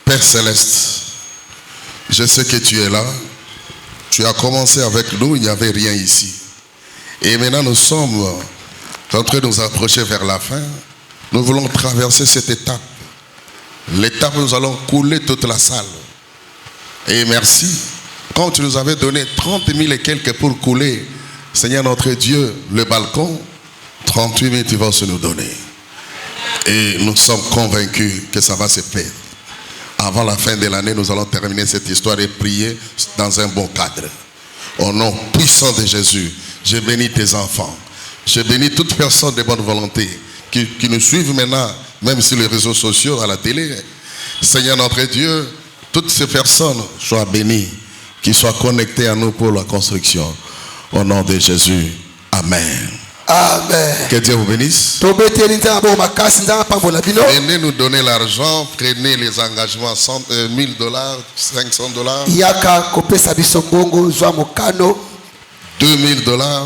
Père Céleste, je sais que tu es là. Tu as commencé avec nous, il n'y avait rien ici. Et maintenant nous sommes en train de nous approcher vers la fin. Nous voulons traverser cette étape. L'étape où nous allons couler toute la salle. Et merci. Quand tu nous avais donné 30 000 et quelques pour couler, Seigneur notre Dieu, le balcon, 38 000 tu vas aussi nous donner. Et nous sommes convaincus que ça va se faire. Avant la fin de l'année, nous allons terminer cette histoire et prier dans un bon cadre. Au nom puissant de Jésus, je bénis tes enfants. Je bénis toute personne de bonne volonté qui nous suivent maintenant, même sur les réseaux sociaux, à la télé. Seigneur notre Dieu, toutes ces personnes soient bénies, qui soient connectées à nous pour la construction. Au nom de Jésus, Amen. Amen. Que Dieu vous bénisse. Venez nous donner l'argent, prenez les engagements, $1,000, $500, $2,000.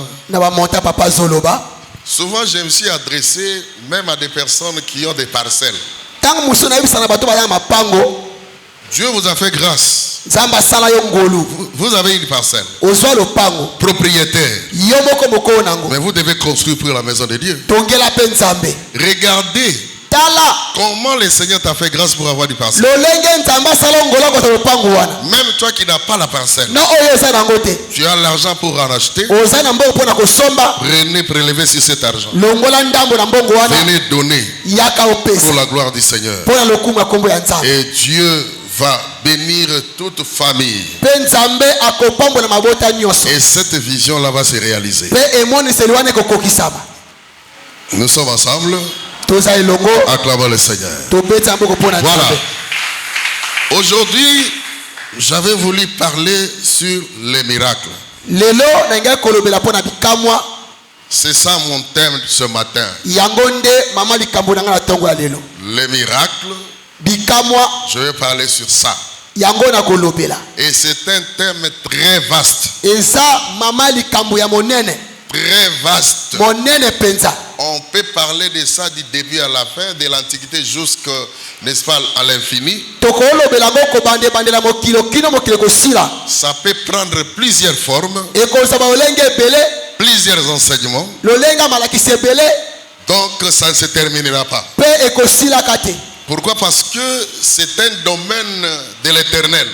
Souvent, je me suis adressé même à des personnes qui ont des parcelles. Dieu vous a fait grâce. Vous avez une parcelle. Propriétaire. Mais vous devez construire pour la maison de Dieu. Regardez comment le Seigneur t'a fait grâce pour avoir une parcelle. Même toi qui n'as pas la parcelle, tu as l'argent pour en acheter. Prenez, prélevez sur cet argent. Venez donner pour la gloire du Seigneur. Et Dieu va bénir toute famille. Et cette vision-là va se réaliser. Nous sommes ensemble. Acclamons le Seigneur. Voilà. Aujourd'hui, j'avais voulu parler sur les miracles. C'est ça mon thème ce matin. Les miracles. Je vais parler sur ça. Et c'est un thème très vaste. Très vaste. On peut parler de ça du début à la fin, de l'Antiquité jusqu'à, n'est-ce pas, à l'infini. Ça peut prendre plusieurs formes, plusieurs enseignements. Donc ça ne se terminera pas. Pourquoi? Parce que c'est un domaine de l'éternel.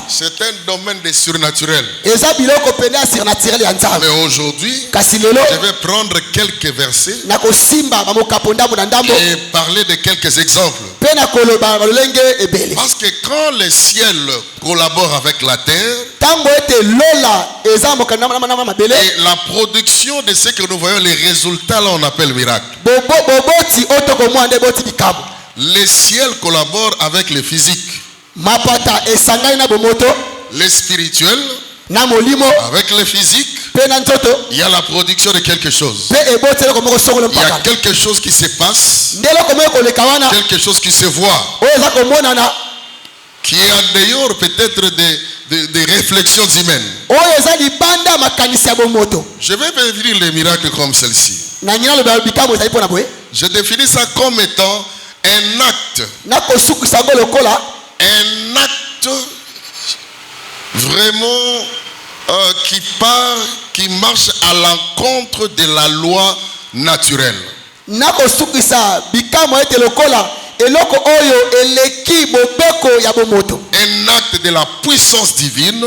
C'est un domaine de surnaturel. Mais aujourd'hui, je vais prendre quelques versets et parler de quelques exemples. Parce que quand le ciel collabore avec la terre, et la production de ce que nous voyons, les résultats, là on appelle miracle. Le ciel collabore avec le physique. Le spirituel avec le physique. Il y a la production de quelque chose. Il y a quelque chose qui se passe, quelque chose qui se voit, qui est en dehors peut-être des réflexions humaines. Je vais définir les miracles comme celle-ci. Je définis ça comme étant un acte. Un acte vraiment qui marche à l'encontre de la loi naturelle. Un acte de la puissance divine,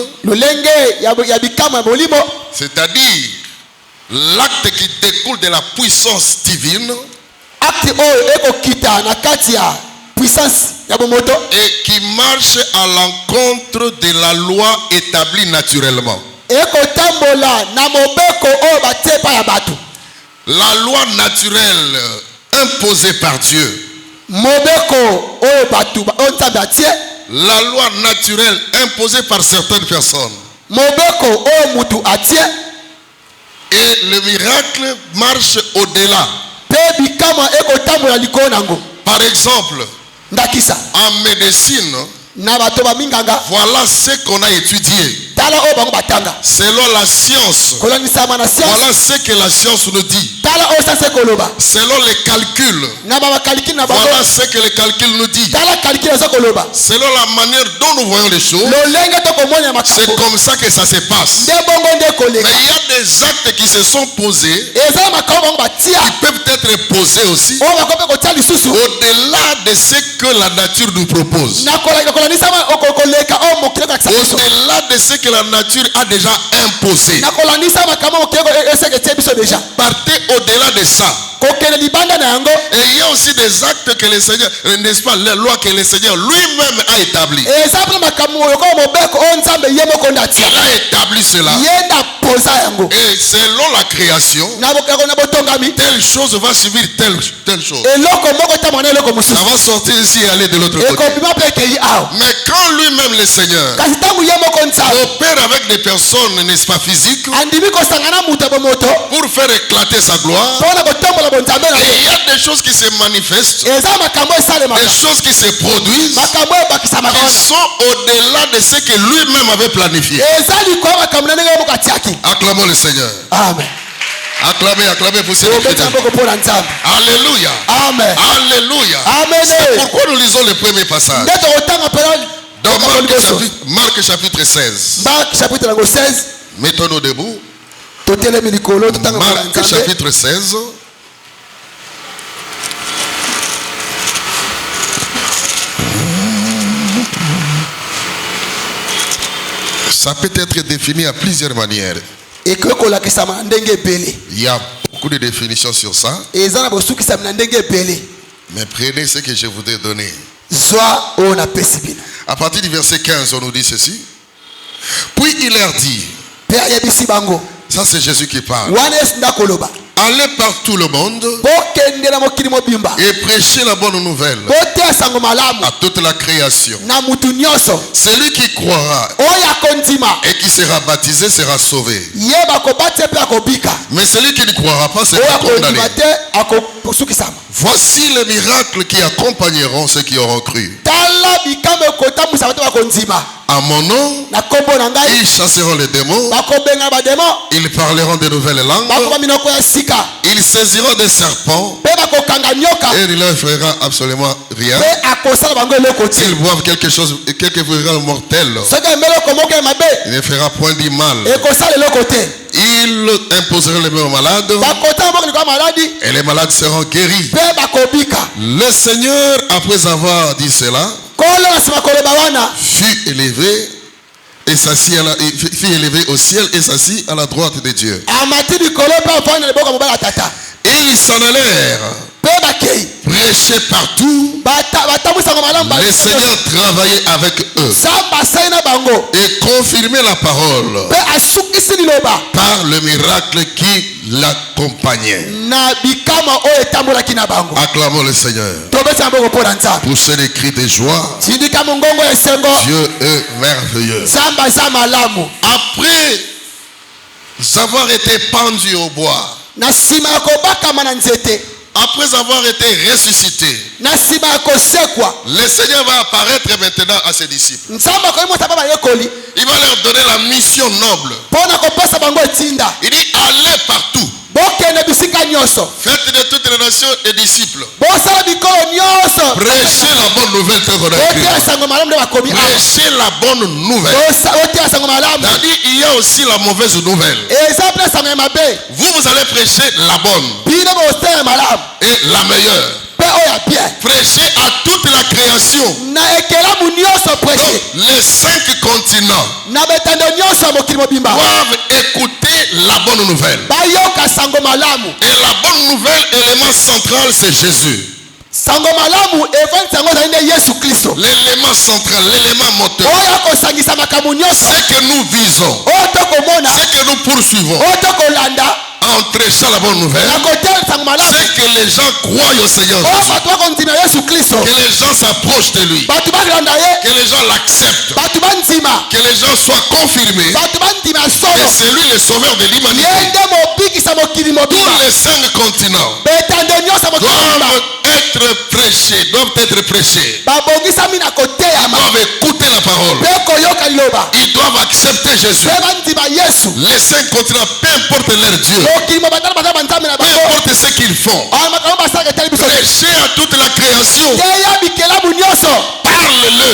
c'est-à-dire l'acte qui découle de la puissance divine et qui marche à l'encontre de la loi établie naturellement. La loi naturelle imposée par Dieu. La loi naturelle imposée par certaines personnes. Et le miracle marche au-delà. Par exemple, en médecine, voilà ce qu'on a étudié. Selon la science. Voilà ce que la science nous dit. Selon les calculs. Voilà ce que les calculs nous disent. Selon la manière dont nous voyons les choses. C'est comme ça que ça se passe. Mais il y a des actes qui se sont posés. Qui peuvent être posés aussi. Au-delà de ce que la nature nous propose. Au-delà de ce que la nature a déjà imposé. Partez au-delà de ça. Et il y a aussi des actes que le Seigneur, n'est-ce pas, les lois que le Seigneur lui-même a établies. Il a établi cela. Et selon la création, telle chose va suivre telle chose. Ça va sortir ici et aller de l'autre côté. Mais quand lui-même le Seigneur opère avec des personnes, n'est-ce pas, physiques, pour faire éclater sa gloire, et il y a des choses qui se manifestent, des choses qui se produisent, qui sont au-delà de ce que lui-même avait planifié. Acclamons le Seigneur. Amen. Acclamez pour ce Alléluia. Amen. Alléluia. Amen. C'est pourquoi nous lisons le premier passage. Dans Marc chapitre 16. Marc chapitre 16. Mettons-nous debout. Marc chapitre 16. Ça peut être défini à plusieurs manières. Il y a beaucoup de définitions sur ça. Mais prenez ce que je vous ai donné. À partir du verset 15, on nous dit ceci. Puis il leur dit. Ça c'est Jésus qui parle. Allez par tout le monde et prêchez la bonne nouvelle à toute la création. Celui qui croira et qui sera baptisé sera sauvé. Mais celui qui ne croira pas sera condamné. Voici les miracles qui accompagneront ceux qui auront cru. À mon nom, ils chasseront les démons. Ils parleront de nouvelles langues. Ils saisiront des serpents. Et il ne leur fera absolument rien. S'ils boivent quelque chose, quelque virale mortelle, il ne fera point du mal. Ils imposeront les mains aux malades. Et les malades seront guéris. Le Seigneur, après avoir dit cela, fut élevé et s'assit fut élevé au ciel et s'assit à la droite de Dieu. Et ils s'en allèrent prêcher partout. Le Seigneur travaillait avec eux et confirmait la parole par le miracle qui l'accompagnait. Acclamons le Seigneur. Poussez des cris de joie. Dieu est merveilleux. Après avoir été pendu au bois, après avoir été ressuscité, le Seigneur va apparaître maintenant à ses disciples. Il va leur donner la mission noble. Il dit allez partout. Faites de toutes les nations et disciples. Prêchez la bonne nouvelle. Prêchez la bonne nouvelle. C'est-à-dire il y a aussi la mauvaise nouvelle. Vous allez prêcher la bonne et la meilleure. Prêcher à toute la création. Donc, les 5 continents doivent écouter la bonne nouvelle. Et la bonne nouvelle, élément central, c'est Jésus. L'élément central, l'élément moteur, c'est que nous visons, c'est que nous poursuivons en prêchant la bonne nouvelle, c'est que les gens croient au Seigneur Jésus, que les gens s'approchent de lui, que les gens l'acceptent, que les gens soient confirmés que c'est lui le sauveur de l'humanité. Tous les 5 continents doivent être être prêchés, doivent être prêchés. babongisami na Ils koteya doivent écouter la parole. mpe koyoka liloba Ils doivent accepter Jésus. mpe bandima yesu Les cinq continents, peu importe leur Dieu, mokili mobanda na baza banzambe na peu bango importe ce qu'ils font, makambo basalaka etali biso prêchez à toute la création. teya bikelamu nyonso Parle-le.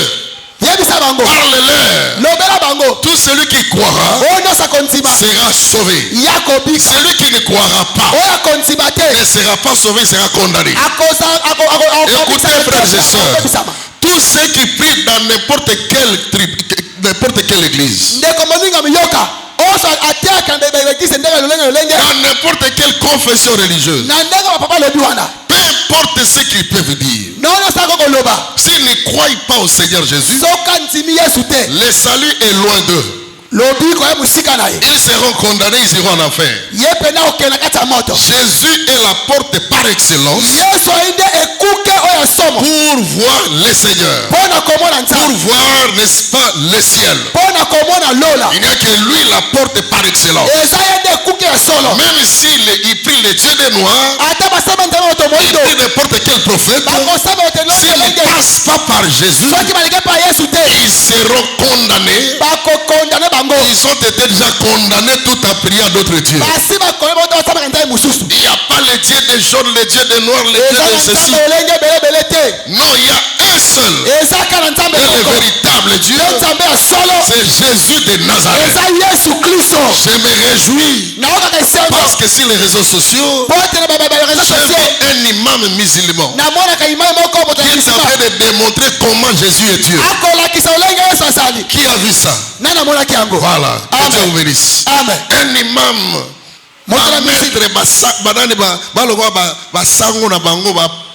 yebisa bango Parle-leur. lobela bango Tout celui qui croira oyo nyonso akondima sera sauvé. ya kobika Celui qui ne croira pas oyo akondima te ne sera pas sauvé, sera condamné. Écoutez, frères et sœurs, tous ceux qui prient dans n'importe quelle tribu, n'importe quelle église, ndeko moninga miyoka oso atiaka baeglise ndenge lolenge lolenge dans n'importe quelle confession religieuse, na ndenge bapapa lobi wana peu importe ce qu'ils peuvent dire, nono sako koloba s'ils ne croient pas au Seigneur Jésus, soka ntimi yesu te le salut est loin d'eux. lobi koya mosika na ye Ils seront condamnés, ils iront en enfer. ye mpe na okende na kati ya moto Jésus est la porte par excellence yesu ayi nde ekuke oyo somo pour voir le Seigneur, mpo na komona pour nzambe voir, n'est-ce pas, le ciel. mpo na komona lola Il n'y a que lui la porte par excellence. eza ye nde ekuke ya solo Même s'il prie le Dieu des Noirs, ata basamba nzambe moto il moyindo prie n'importe quel prophète, bakosamba moto s'il ne lolenge passe pas par Jésus, soki baleke pa yesu te ils seront condamnés. bakokondane bango Ils ont été déjà condamnés tout en priant d'autres dieux. basi bakoye boto basambaka nzambe mosusu Il n'y a pas le Dieu des jaunes, le Dieu des noirs, le Dieu eza de na ceci. nzambe elenge ebelebele te Non, il y a un seul, eza kaka na nzambe et le moko véritable Dieu, ye nzambe ya solo c'est Jésus de Nazareth. eza yesu kristo Je me réjouis naokaka esengo parce que sur les réseaux sociaux, po ete na bareseau j'ai vu sociaux un imam musulman namonaka imai moko moto qui ya est en misima train de démontrer comment Jésus est Dieu. akolakisa olenge yesu asali Qui a vu ça? nani amonaki yango Voilà. Que Amen. Dieu vous bénisse. amen Un imam,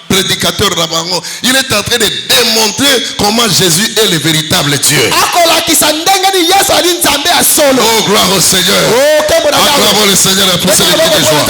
prédicateur na bango, il est en train de démontrer comment Jésus est le véritable Dieu. akolakisa ndenge ni yesu ali nzambe ya solo Oh, gloire au Seigneur. okembo na Acclamons le Seigneur et poussez les cris de joie.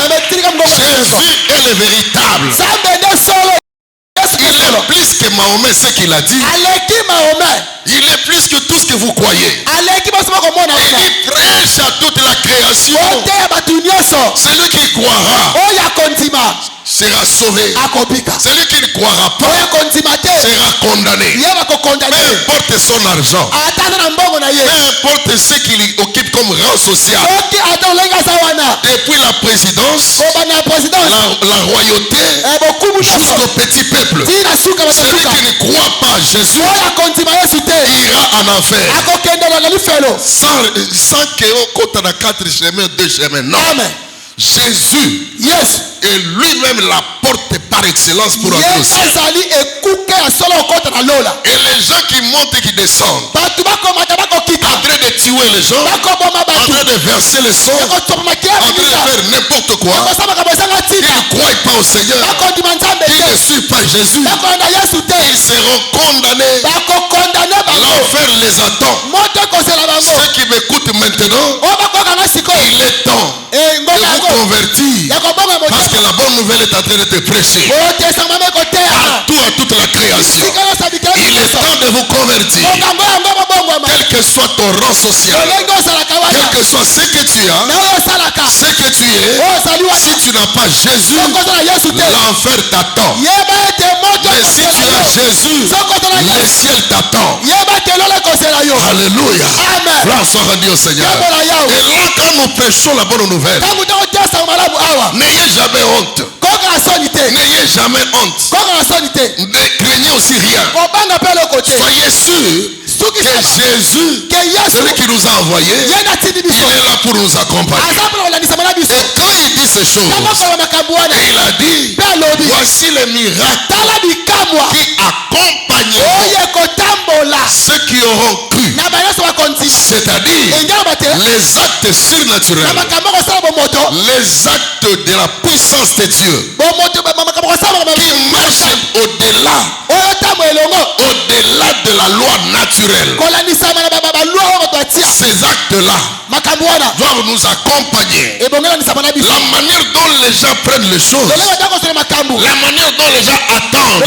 Jésus est le véritable. nzambe nde solo yesu Il kristo est plus que Mahomet, ce qu'il a dit. aleki mahome Il est plus que tout ce que vous croyez. aleki boso bakomona wana Il prêche à toute la création. oteya bato nyonso Celui qui croira oyo akondima sera sauvé. akobika Celui qui ne croira oyo pas akondima te sera condamné. ye bakokondane Peu importe son argent, ata aza na mbongo na ye peu importe ce qu'il occupe comme rang social, soki ata olenge aza wana depuis la présidence, kobanda ya présidence la royauté, bokumu nyonso jusqu'au petit peuple. tina suka Celui batasuka qui ne croit pas Jésus oyo akondima yesu te ira en enfer. akokendela na lifelo Sans que on compte dans 4 chemins, 2 chemins. Non. amen Jésus yesu est lui-même la porte par excellence pour entrer au ye ciel. azali ekuke ya solo okota na lola Et les gens qui montent et qui descendent, bato bakomata bakokita en train de tuer les gens, bakoboma en bato train de verser le sang, en ekotopa makila train de mibisa faire n'importe quoi, bakosala makambo ezanga qui ntina ne croient pas au Seigneur, bakondima nzambe qui ne te suivent pas Jésus, bakolanda yesu te ils seront condamnés. bakokondane bango L'enfer les attend. moto ekozela bango Ceux qui m'écoutent maintenant, oyo bakokanga sikoyo il est temps de ngonga vous yango convertir. ya kobonga Parce que motema la bonne nouvelle est en train de te prêcher. otesanga mame koteya Tout à toute la création. sika nyonso abikela Il est temps de vous convertir. mokambo yango mobongwama Quel que soit ton rang social, olenge osalaka quel wana que soit ce que tu as, na oyo osalaka ce que tu es, oyo osali wana si tu n'as pas Jésus, sokozala yesu te l'enfer t'attend. yeba ete moto Mais si tu as Jésus, sokozala le yesu ciel t'attend. yeba ete lolo ekosela yo Alléluia. amen Gloire soit rendue au Seigneur. yambola yawe Et là, quand nous prêchons la bonne nouvelle, ntango ntango otiasaka malamu awa n'ayez jamais honte. kokala soni te N'ayez jamais honte. kokala soni te Ne craignez aussi rien. kobanga mpe eloko te Soyez sûrs soki que Jésus, ke yesu celui qui nous a envoyés, ye natindi il biso est là pour nous accompagner. aza mpona kolandisama na biso Et quand il dit ces choses, ntango akola makambo wana et il a dit, mpe alobi voici les miracles tala bikamwa qui accompagneront oyo ekotambola ceux qui auront cru. na banyonso bakondima C'est-à-dire engalaba te les actes na surnaturels, makambo akosala bomoto les actes de la puissance de Dieu bomoto makambo akosala qui marchent au-delà, oyo ntango elongo au-delà de la loi naturelle. kolandisama na balwa oyo bato batia Ces actes-là makambo wana doivent nous accompagner. ebongelandisama na biso La manière dont les gens prennent les choses, lolenge ntango la manière dont les gens attendent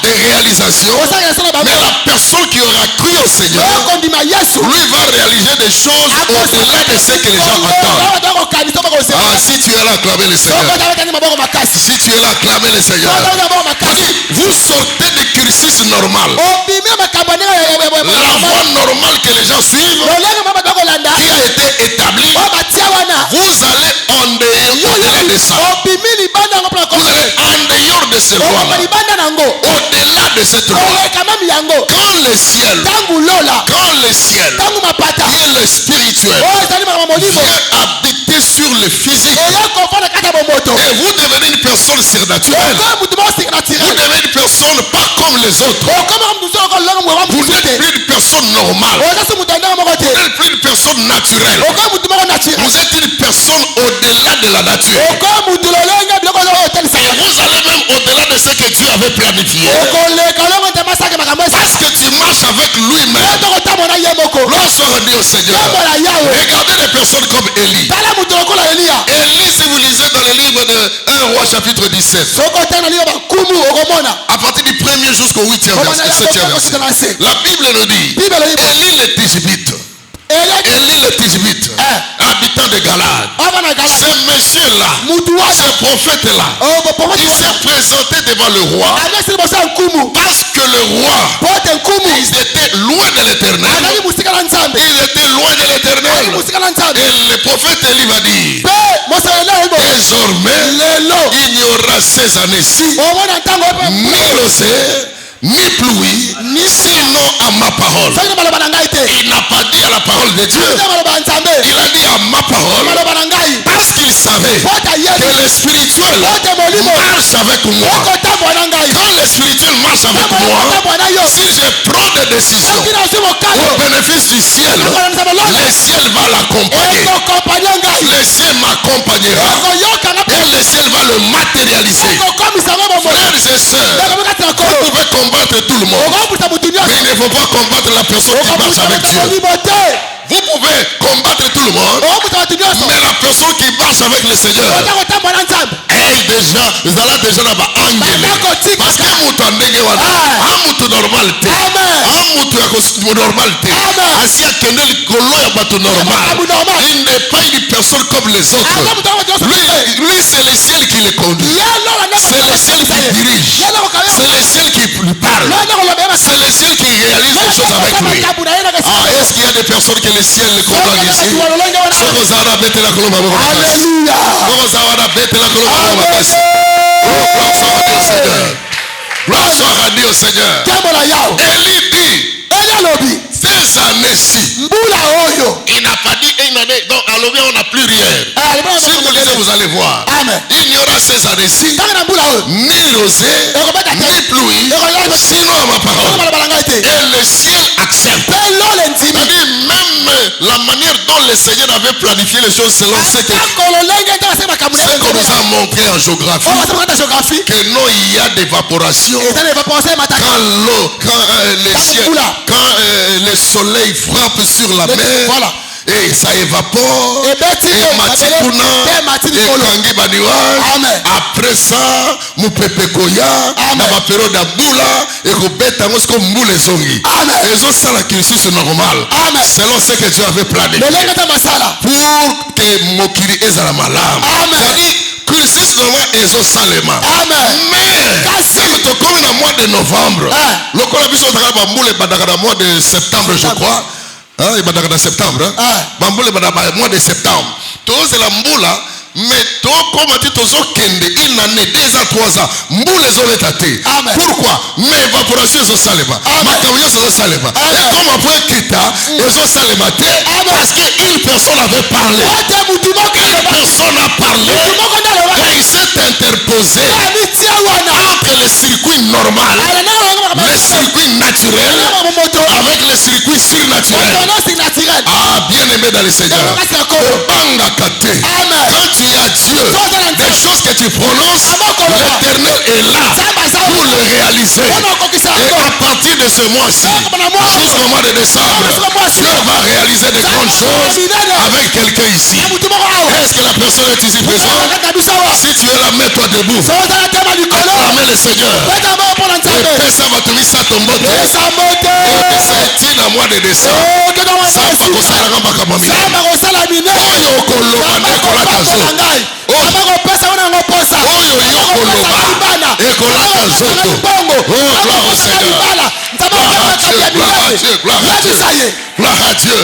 des réalisations. Mais la personne qui aura cru au Seigneur, lui va réaliser des choses au-delà de ce que les gens attendent. Ah, si tu es là, acclamez le Seigneur. Si tu es là, acclamez le Seigneur. Vous sortez du cursus normal. La voie normale que les gens suivent, qui a été établie, vous allez en dehors, au-delà de ça. Vous allez en dehors de ces lois-là, au-delà de cette loi. Quand le ciel, qui est le spirituel, vient habiter sur le physique, et vous devenez une personne surnaturelle. Vous devenez une personne pas comme les autres. Vous n'êtes plus une personne normale. Vous n'êtes plus une personne naturelle. Vous êtes une personne au-delà de la nature. Et vous allez même au-delà de ce que Dieu avait planifié. Parce que tu marches avec lui-même. Lorsqu'on dit au Seigneur, regardez les personnes comme Élie. Élie, si vous lisez dans le livre de 1 Roi chapitre 17, à partir du 1er jusqu'au 8e verset, 7e verset, la Bible nous dit, Élie le Tishbite, habitant de Galade, ce monsieur-là, ce prophète-là, il s'est présenté devant le roi parce que le roi, ils étaient loin de l'éternel. Ils étaient loin de l'éternel. Et le prophète Élie va dire, désormais, il n'y aura ces années-ci ni rosée, ni pluie, sinon à ma parole. Il n'a pas dit à la parole de Dieu. Il a dit à ma parole. Parce qu'il savait que le spirituel marche avec moi. Quand le spirituel marche avec moi, si je prends des décisions au bénéfice du ciel, le ciel va l'accompagner. Le ciel m'accompagnera. Et le ciel va le matérialiser. Frères et sœurs, vous pouvez combattre tout le monde, mais il ne faut pas combattre la personne qui marche avec Dieu. Vous pouvez combattre tout le monde, mais la personne qui marche avec le Seigneur, elle déjà, vous allez déjà là-bas angélé. Parce que vous avez normalité. Normalité. Assis à Kendel Kolo normal. Il n'est pas une personne comme les autres. Lui c'est le ciel qui le conduit. C'est le ciel qui dirige. C'est le ciel qui lui parle. C'est le ciel qui réalise les choses avec lui. Ah, est-ce qu'il y a des personnes que le ciel les conduit ici? Gloire soit rendue au Seigneur. Élie dit, ces années-ci, il n'a pas dit une année, donc à l'objet on n'a plus rien. Si vous lisez, vous allez voir. Il n'y aura ces années-ci ni rosée, ni pluie, sinon à ma parole. Et le ciel accepte. C'est-à-dire même la manière dont le Seigneur avait planifié les choses selon ce qu'on nous a montré en géographie, que non, il y a d'évaporation quand l'eau, quand le soleil frappe sur la mer. Et ça évapore. Et Matikuna, et Kangi Baniwaj. Après ça, Moupepekoya, Nabapero Dabula, et Robeta Mosko Moule Zongi. Et ça, la cursus normal. Selon ce que tu avais planifié. Pour que Mokiri Ezala Malam. C'est-à-dire, cursus normal Ezo Salema. Mais, comme dans le mois de novembre, le Colabis au mois de septembre, je crois. Il va dans septembre. Bamboule va dans le mois de septembre. Tous la mboula, mais tout comme tu t'oses kende une année, 2 ans, 3 ans. Mboule zone étatée. Pourquoi? Mais évaporation est au salema. Ma camion est au salema. Et comme après kita, ils ont salema. Parce qu'une personne avait parlé. Une personne a parlé. Et il s'est interposé entre le circuit normal, le circuit naturel, avec le circuit surnaturel. Ah, bien aimé dans le Seigneur. Quand tu as Dieu, des choses que tu prononces, l'éternel est là. pour le réaliser. Et à partir de ce mois-ci, jusqu'au mois de décembre, Dieu va réaliser de grandes choses avec quelqu'un ici. Est-ce que la personne est ici présente? Si tu es là, mets-toi debout. Acclamez le Seigneur. Et ça va te mettre ça ton botte. Et ça est dans le mois de décembre. Ça va kosala ngamba kamamina. Oyo koloba nekolaka zoto. Oyo yokoloba ekolaka zoto. Oh, gloire au Seigneur. Gloire à Dieu, gloire à Dieu, gloire à Dieu. Gloire à Dieu.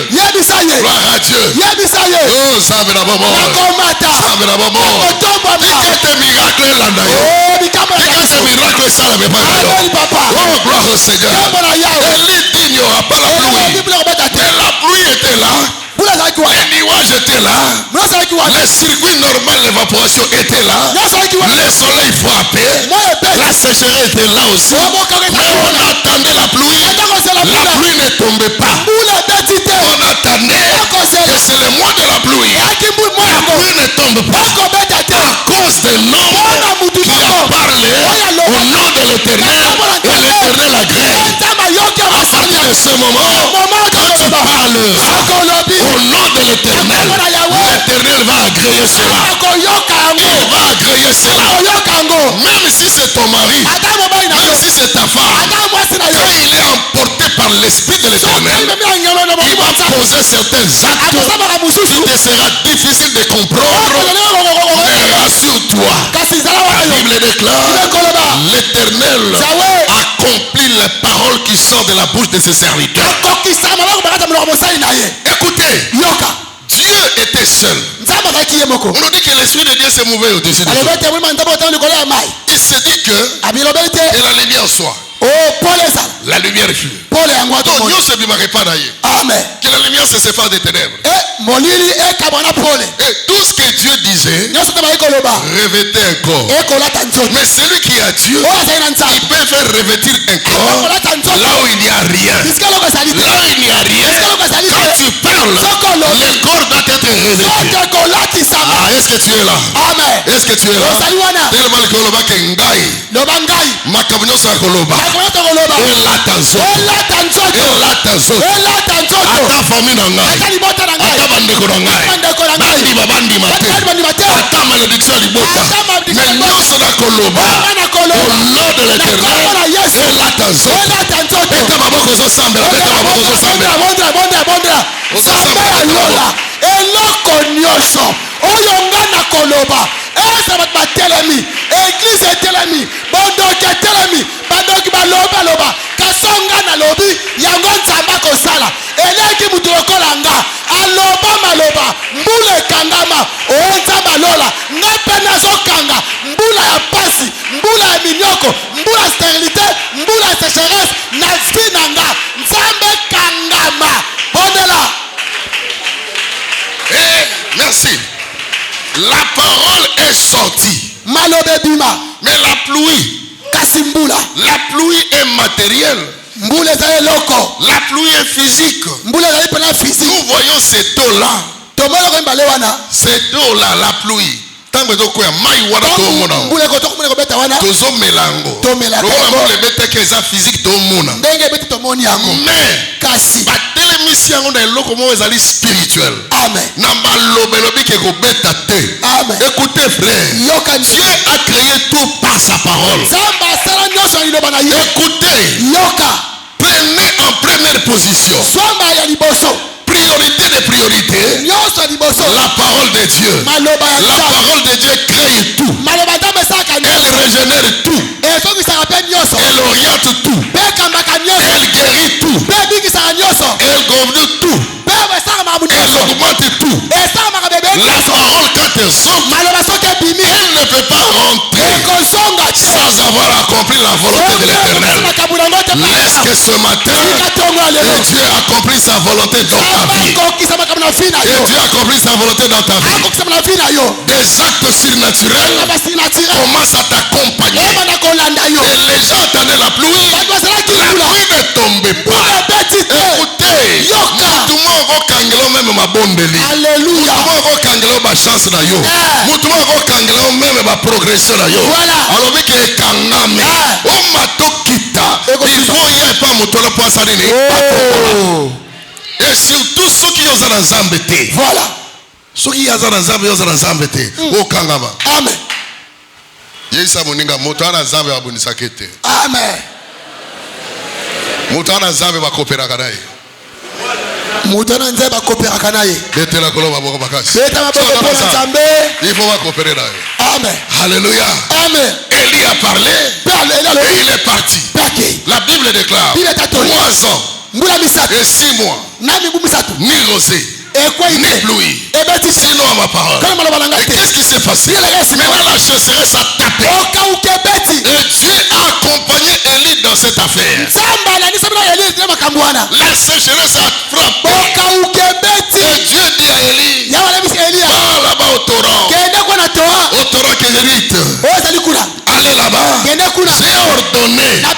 Gloire à Dieu. Oh, ça va d'abord. Ça va d'abord. Tes miracles là d'ailleurs. Ces miracles ça la même oh, gloire au Seigneur. Et il n'y aura pas la pluie. Mais la pluie était là. Les nuages étaient là. Les circuits normaux d'évaporation étaient là. Le soleil frappait. La sécheresse était là aussi. Mais on attendait la pluie. La pluie ne tombait pas. On attendait que c'est le mois de la pluie. La pluie ne tombe pas. À cause des noms qui ont parlé au nom de l'Éternel. Et l'Éternel agrée. À partir de ce moment, quand tu parles au nom de l'Éternel, l'Éternel va agréer cela. Il va agréer cela. Même si c'est ton mari, même si c'est ta femme, quand il est emporté par l'Esprit de l'Éternel, il va poser certains actes qui te sera difficile de comprendre. Mais rassure-toi, la Bible déclare, l'Éternel accomplit les paroles qui sortent de la bouche de ses serviteurs. Écoutez, Dieu était seul. On nous dit que l'Esprit de Dieu s'est mouvé au-dessus de tout. Il se dit que la lumière soit. La lumière fut. Donc Dieu ne se bimarait pas d'ailleurs. Que la lumière se sépare des ténèbres. Et tout ce que Dieu disait revêtait un corps. Mais celui qui a Dieu, il peut faire revêtir un corps là où il n'y a rien. Là où il n'y a rien, quand tu parles, le corps doit être revêtu. Ah, est-ce que tu es là? Est-ce que tu es là? Tellement le koloba kengai. Makabunyo sa koloba. Elata zoto. Ata famille na ngai. Ata bandeko na ngai. Bandi mate. Ata malédiction libota. Mais nyonso na koloba. Au nom de l'Éternel. Elata zoto. Beta maboko zo sambela. Eloko nyonso oyo nga na koloba eza bato batelemi eglise etelemi bondoki etelemi bandoki baloba kasonga na lobi yango nzambe akosala eleki mutu lokola nga aloba maloba mbula ekangama oyo nzambe alola nga mpe nazokanga mbula ya pasi mbula ya minyoko mbula ya sterilité mbula ya sécheresse na vi na nga nzambe kangama bondela. Merci. La parole est sortie. Mais la pluie. La pluie est matérielle. La pluie est physique. Nous voyons cette eau-là. Cette eau-là, la pluie. Mais batelemisi yango na eloko moko ezali spirituel. Écoutez frère, Dieu a créé tout par sa parole. Écoutez, prenez en première position. Priorité des priorités, la parole de Dieu. La parole de Dieu crée tout. Elle régénère tout. Elle oriente tout. Elle guérit tout. Elle gouverne tout. Elle augmente tout. La parole quand elle sort, elle ne peut pas rentrer sans avoir accompli la volonté de l'Éternel. Laisse que ce matin, Dieu accomplit sa volonté dans ta vie. Et Dieu accomplit sa volonté dans ta vie. Des actes surnaturels commencent à t'accompagner. Et les gens attendaient la pluie. La pluie ne tombait pas. Écoutez, tout le monde va kangelo même ma bondeli. Alléluia. Tout le monde va kangelo ma chance na yo. Tout le monde va kangelo même ma progression na yo. Alors que kangame. Oh motola poisa nini. Oh. Et surtout ceux qui osent dans Zambété. Voilà. Ceux qui osent dans Zambété. Au Kangama. Amen. Yesa moninga moto na Zambe abunisa kete. Amen. Moto na Zambe ba coopérer kanaye. Moto na Nzambe ba coopérer kanaye. Betela koloba boko bakasi. Beta maboko pour Nzambe. Il faut pas coopérer là. Amen. Alléluia. Amen. Élie a parlé. Et il est parti. La Bible déclare 3 ans et 6 mois. Ni rosé, ni pluie. Sinon à ma parole. Et qu'est-ce qui s'est passé? Maintenant la sécheresse a tapé. Et Dieu a accompagné Élie dans cette affaire. La sécheresse a frappé. Et Dieu dit à Élie, va là-bas au torrent. Au torrent Kézérite. Allez là-bas. J'ai ordonné à un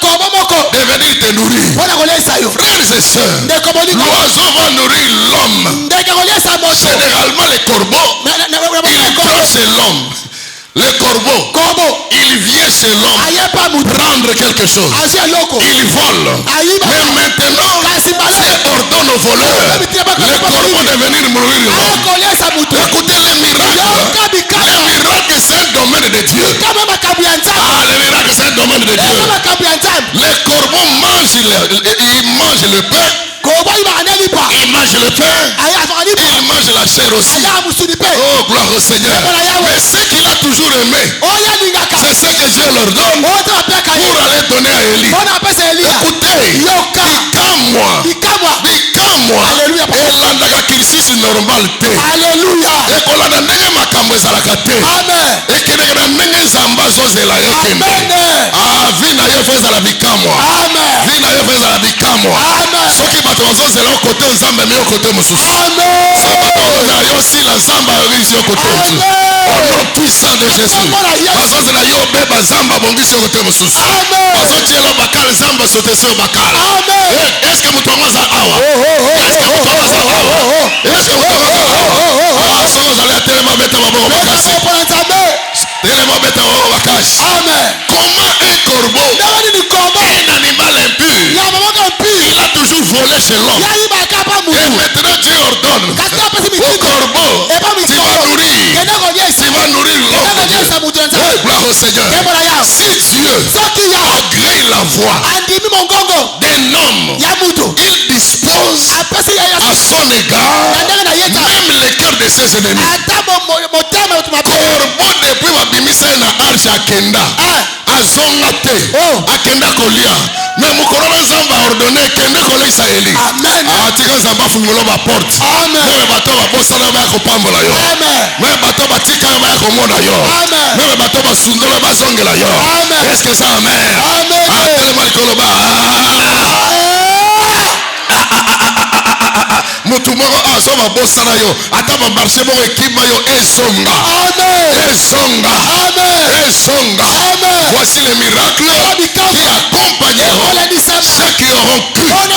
corbeau de venir te nourrir. Frères et sœurs, l'oiseau va nourrir l'homme. Généralement les corbeaux, ils prennent chez l'homme. Le corbeau, il vient chez l'homme prendre quelque chose. Il vole. Mais maintenant, Dieu ordonne aux voleurs le corbeau de venir nourrir l'homme. Écoutez les miracles. Les miracles, c'est un domaine de Dieu. Les miracles, c'est un domaine de Dieu. Les corbeaux mangent le pain. Il mange le pain. Il mange la chair aussi. Oh, gloire au Seigneur. Mais ce qu'il a toujours aimé, c'est ce que Dieu leur donne pour aller donner à Élie. Écoutez, Bika-moi. Et l'andaka crisis normal te. Et qu'on a ndenge makambo ezalaka te. Et que na ndenge nzamba zozela yo kende. Ah, vie na yo feza la bika-moi. Vie na yo feza la bika-moi. Soki bato bazozela yo kote nzambe me yo kote mosusu. Soki bato bazozela yo si la nzamba orisi yo kote mosusu. Au nom puissant de Jésus. Bazozela yo beba nzamba bongisi yo kote mosusu. Bazotiela bakal nzamba sotesi yo bakal. Est-ce que mutongo za awa? Est-ce que mutongo za awa? Est-ce que mutongo za awa? Ah, soki ozali atelema beta maboko makasi. Telema beta maboko makasi. Comment un corbeau, un animal impur, il a toujours volé chez l'homme. Et maintenant Dieu ordonne au corbeau, tu vas nourrir l'homme. Gloire au Seigneur. Si Dieu agrée la voix d'un homme, il dispose à son égard même les cœurs de ses ennemis. Corbeau depuis babimisa na arche akenda azonga te akenda kolia mais mokolo na nzambe aordonne kende kolekisa Eli atika nzambe afungula baporte meme bato babosana baya kopambola yo meme bato batika yo baya komona yo meme bato basundola bazongela yo. Est-ce que ça amen? Atelema likolo ba mutu moko azo babosana yo ata bamarché moko ekima yo ezonga. Voici les miracles qui accompagneront ceux qui auront cru. Quand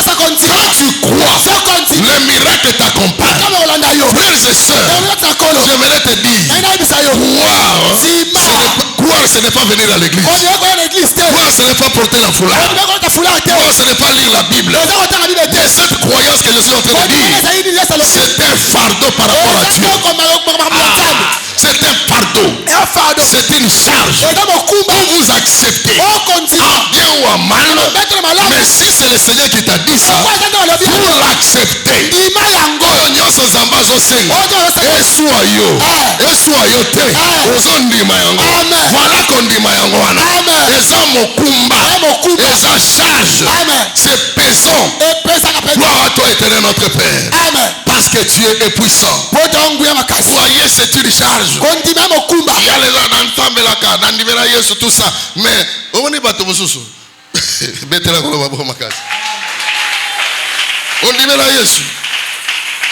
tu crois, les miracles t'accompagnent. Frères et sœurs, j'aimerais te dire, croire ce n'est pas venir à l'église. Croire ce n'est pas porter la foulard. Croire ce n'est pas lire la Bible. Mais cette croyance que je suis en train de dire, c'est un fardeau par rapport à Dieu. C'est un fardeau. C'est une charge. Vous vous acceptez. En bien ou en mal. Mais si c'est le Seigneur qui t'a dit ça, vous l'acceptez. Voilà qu'on dit Mayangwana. Eza mokumba. Eza charge. C'est pesant. Gloire à toi, éternel notre Père. Parce que Dieu est puissant. Voyez, c'est une charge. Il y a les gens dans le temps, dans le Yesu, tout ça. Mais, on est battu pour ça. On dit la Yesu.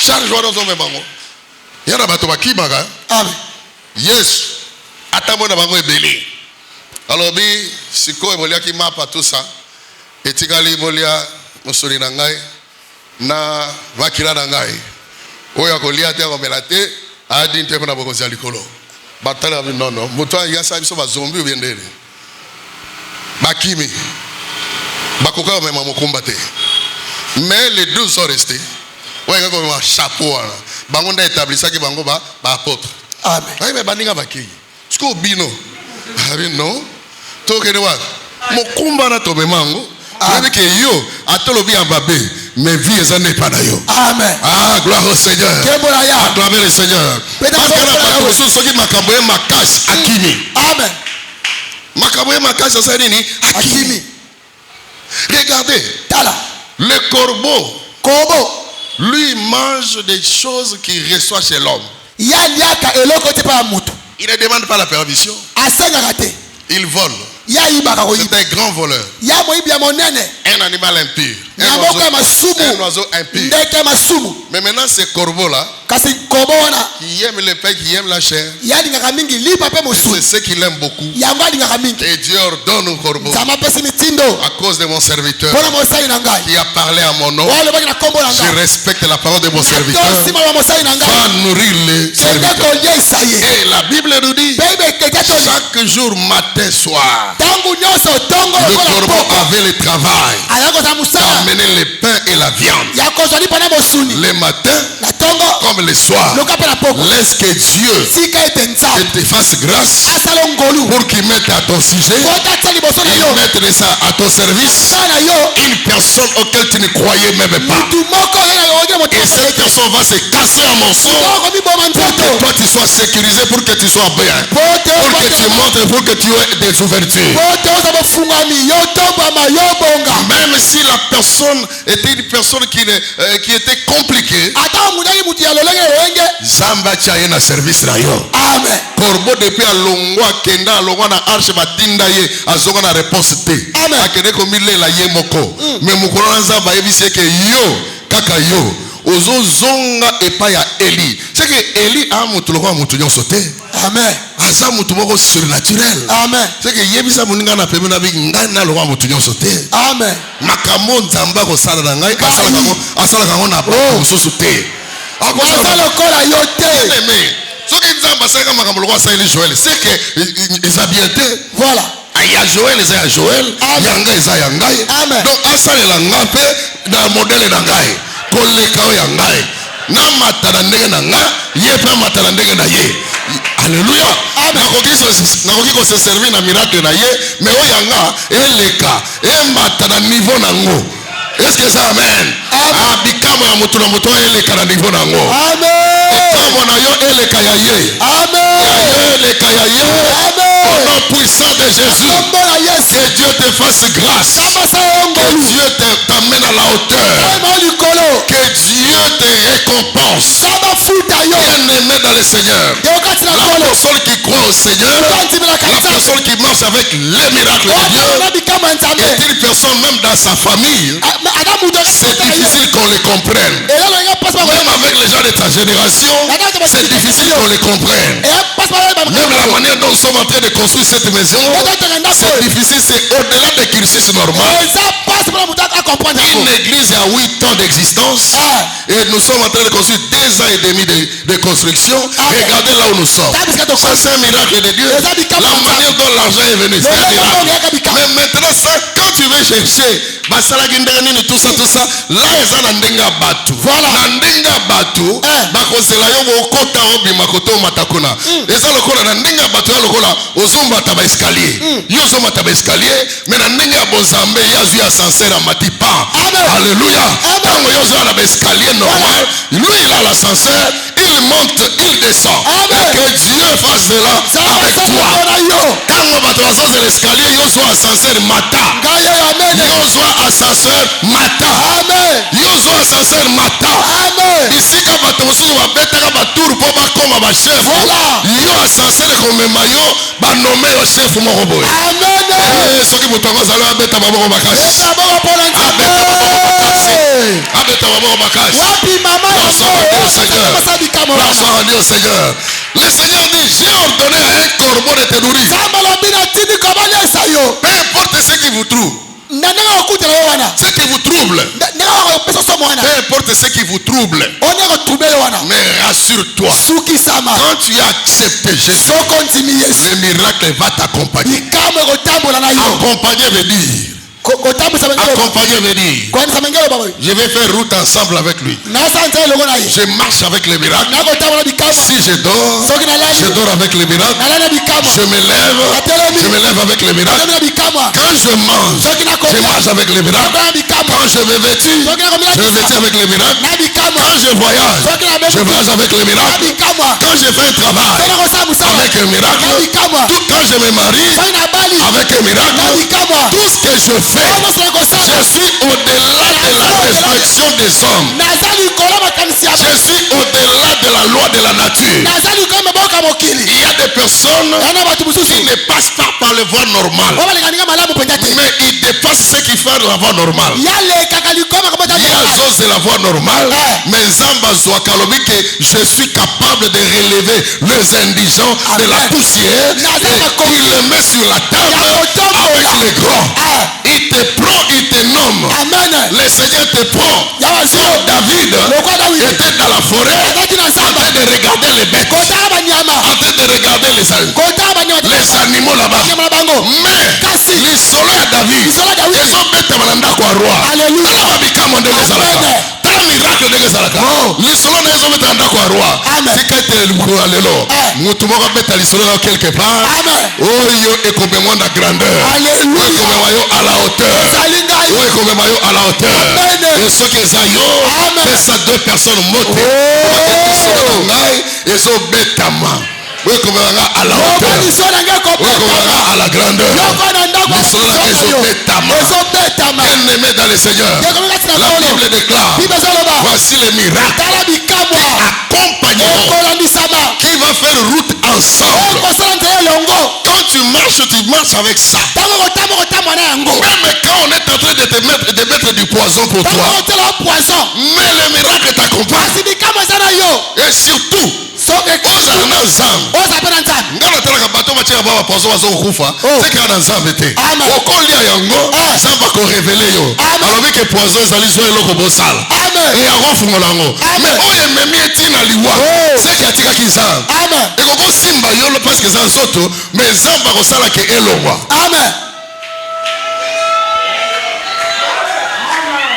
Charge wa dans son bango. Il y a bato qui baga. Yesu. Atamona bango ebeli. Alors bi siko molia ki mapa tout ça. Etikali molia musuri na ngai na vakira na ngai. Oya kolia te ko melate adi nte na bokozi alikolo. Batala non non. Moto ya sa biso ba zombie ou bien ndele. bakimi bakoka même mokumba te mais les deux sont restés ouais comme un chapeau bango nda établissaki qui bango ba apôtre amen ouais mais baninga bakei siko bino non to ke wa mokumba na to memango avec yo atolobi ambabe mais vie ezane pas na yo amen ah gloire au Seigneur acclamez le Seigneur parce que la bato soki makambo e makasi akimi amen makambo e makasi ça nini akimi regardez tala le corbeau lui mange des choses qu'il reçoit chez l'homme ya liaka eloko te pa mutu il ne demande pas la permission asengaka te il vole ya ibaka ko c'est un grand voleur ya moyibi ya monene un animal impur un oiseau impur ndeke masumu mais maintenant ce corbeau là kasi corbeau wana qui aime le pain qui aime la chair ya lingaka mingi lipa pe mosumu c'est ce qu'il aime beaucoup yango alingaka mingi et Dieu ordonne au corbeau zama pesi mitindo à cause de mon serviteur pona mosali na ngai qui a parlé à mon nom wale baki na kombo na ngai je respecte la parole de mon serviteur sima wa mosali na ngai va nourrir les serviteurs et la Bible nous dit chaque jour matin soir tangu nyoso tongo le corbeau avait le travail ayako za musala d'amener le pain et la viande ya kozali pana bosuni le matin na tongo comme le soir laisse que Dieu te fasse grâce pour qu'il mette à ton sujet il mette ça à ton service une personne auquel tu ne croyais même pas et cette personne va se casser en morceaux pour que toi tu sois sécurisé pour que tu sois bien pour que tu montres pour que tu aies des ouvertures même si la personne était une personne qui était compliquée Zamba chaye na service na yo. Amen. Corbeau depuis alongwa kenda alongwa na arche batinda ye azonga na réponse te. Amen. Akende ko mile la ye moko. Mais mukolo na Zamba yebisi ke yo kaka yo ozo zonga epa ya Eli. C'est que Eli a mutu lokwa mutu nyonso te. Amen. Aza mutu moko surnaturel. Amen. C'est que yebisa muninga na pembe na bi ngana lokwa mutu nyonso te. Amen. Makambo Nzamba ko sala na ngai asala kango na ba mususu te. C'est que voilà. Il y a Joël, il y a Joël, Yanga, il y a Yangai. Donc, Asal et Langape, dans le modèle d'Angai, Kolekao Yangai, Namatanandega Nanga, Yepa Matanandega Naye. Alléluia. Nakoko se servir na miracle na ye, mais Oyanga, Eleka, Matana niveau Nango. Est-ce que ça amen? Abikamo ya mutu na mutu eleka na niveau nango. Amen. Ekamo na yo eleka ya ye. Amen. Eleka ya ye. Amen. Au nom puissant de Jésus. Que Dieu te fasse grâce. Que Dieu t'amène à la hauteur. Que Dieu te récompense. Bien-aimé dans le Seigneur. La personne qui croit au Seigneur, la personne qui marche avec les miracles de Dieu, est une personne même dans sa famille. C'est difficile qu'on les comprenne. Même avec les gens de ta génération, c'est difficile qu'on les comprenne. Même la manière dont nous sommes en train de construire cette maison, c'est difficile, c'est au-delà des cursus normal. Une église a 8 ans d'existence et nous sommes en train de construire 2 ans et demi de construction. Regardez là où nous sommes. Ça, c'est un miracle de Dieu. La manière dont l'argent est venu, c'est un miracle. Mais maintenant, ça, quand tu veux chercher, tout ça, là, ils ont un denga batu. Voilà. Ndenga batu, bakosela yo kota obi makoto matakuna. Eza lokola na ndenga batu ya lokola ozomba taba escalier. Yo zomba taba escalier, mais na ndenga bozambe yazu ya ascenseur amatipa. Alléluia. Tango yo zo na escalier normal, lui il a l'ascenseur, il monte, il descend. Et que Dieu fasse cela avec toi. Tango batu ascenseur l'escalier, yo zo ascenseur mata. Yo zo ascenseur mata. Yo zo ascenseur mata. Ici quand bato mosusu babetaka batour po bakoma ba chef. Yo ascenseur komema yo ba nommer yo chef moko boye. Soki moto azala abeta baboko bakasi. Abeta baboko bakasi. Wapi mama au Seigneur. Le Seigneur dit, j'ai ordonné à un corbeau de te nourrir. Peu importe ce qui vous trouve. Ce qui vous trouble, peu importe ce qui vous trouble, mais rassure-toi, quand tu as accepté Jésus, le miracle va t'accompagner. Accompagner veut dire, accompagner veut dire, je vais faire route ensemble avec lui. Je marche avec les miracles. Si je dors avec les miracles. Je me lève avec les miracles. Quand je mange avec les miracles. Quand je me vêtis, je me vêtis avec les miracles. Quand je voyage avec les miracles. Quand je fais un travail avec un miracle. Tout quand je me marie avec un miracle. Tout ce que je fais, je suis au-delà de la réflexion des hommes. Je suis au-delà de la loi de la nature. Il y a des personnes qui ne passent pas par le voie normale, mais ils dépassent ce qui fait la voie normale. Il y a chose de la voie normale, mais Zamba Zouakalobi que je suis capable de relever les indigents de la poussière et il les met sur la table avec les grands. Il te prend, il te nomme. Le Seigneur te prend. David était dans la forêt en train de regarder les bêtes, en train de regarder les animaux là-bas. Mais les soleils à David, ils ont bêtes à roi. Miracle de Gezalaka. Les solos ne sont pas en d'accord roi. Si quelqu'un est lelo, mutu moko beta les solos quelque part. Oh yo ekobemwa na grandeur. Ekobemwa yo à la hauteur. Oh ekobemwa yo à la hauteur. Et ce que ça yo, c'est ça deux personnes montées. Et so betama. Oui, comme à la hauteur. Oui, comme à la grandeur. Les soldats qui sont bien-aimés dans le Seigneur. La Bible déclare, voici les miracles accompagnants qui va faire route ensemble. Quand tu marches avec ça. Même quand on est en train de mettre du poison pour toi, mais le miracle t'accompagne. Et surtout, ozala na nzambe ngana talaka bato batia baba pozo bazokufa seka na nzambe te okolia yango nzambe akorevele yo alobi ke poison ezali zo eloko bosala e akofungola yango mais oyo ememi etina liwa seki atikaki nzambe ekokosimba yo parce que eza nzoto mais nzambe akosala ke elongwa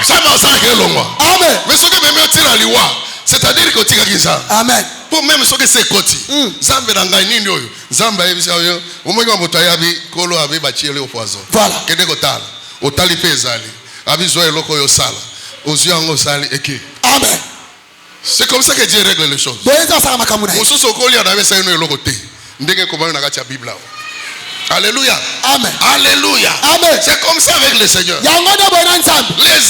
nzambe akosala ke elongwa mais soki ememi etina liwa c'est-à-dire que otikaki nzambe pour même ce que c'est koti nzambe na ngai nini oyo nzambe ayebisa yo omongi wa moto ayabi kolo abe bachiele au poison kende kotala otali pe ezali abi zo eloko oyo sala ozwi yango sali eke amen. C'est comme ça que Dieu règle les choses mosusu okolia na besa eno eloko te ndenge komana na kati ya Bible. Alléluia. Amen. Alléluia. Amen. C'est comme ça avec le Seigneur. Les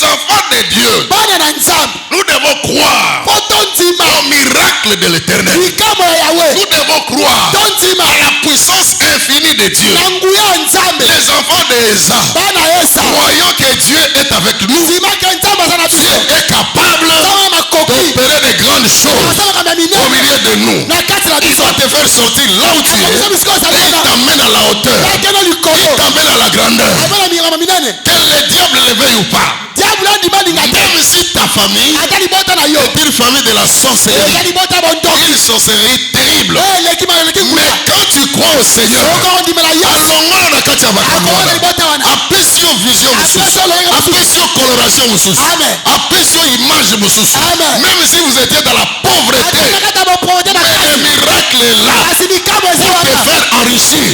enfants de Dieu, nous devons croire au miracle de l'Éternel. Nous devons croire à la puissance infinie de Dieu. Les enfants d'Esa, croyons que Dieu est avec nous. Dieu est capable d'opérer de grandes choses au milieu de nous. Il va te faire sortir là où tu es et il t'amène à la hauteur. Il t'amène à la grandeur. Que le diable le veuille ou pas. Même si ta famille est une famille de la sorcellerie, une sorcellerie terrible, mais quand tu crois au Seigneur, apprécie vision, apprécie coloration, apprécie image, même si vous étiez dans la pauvreté, mais le miracle est là pour te faire enrichir.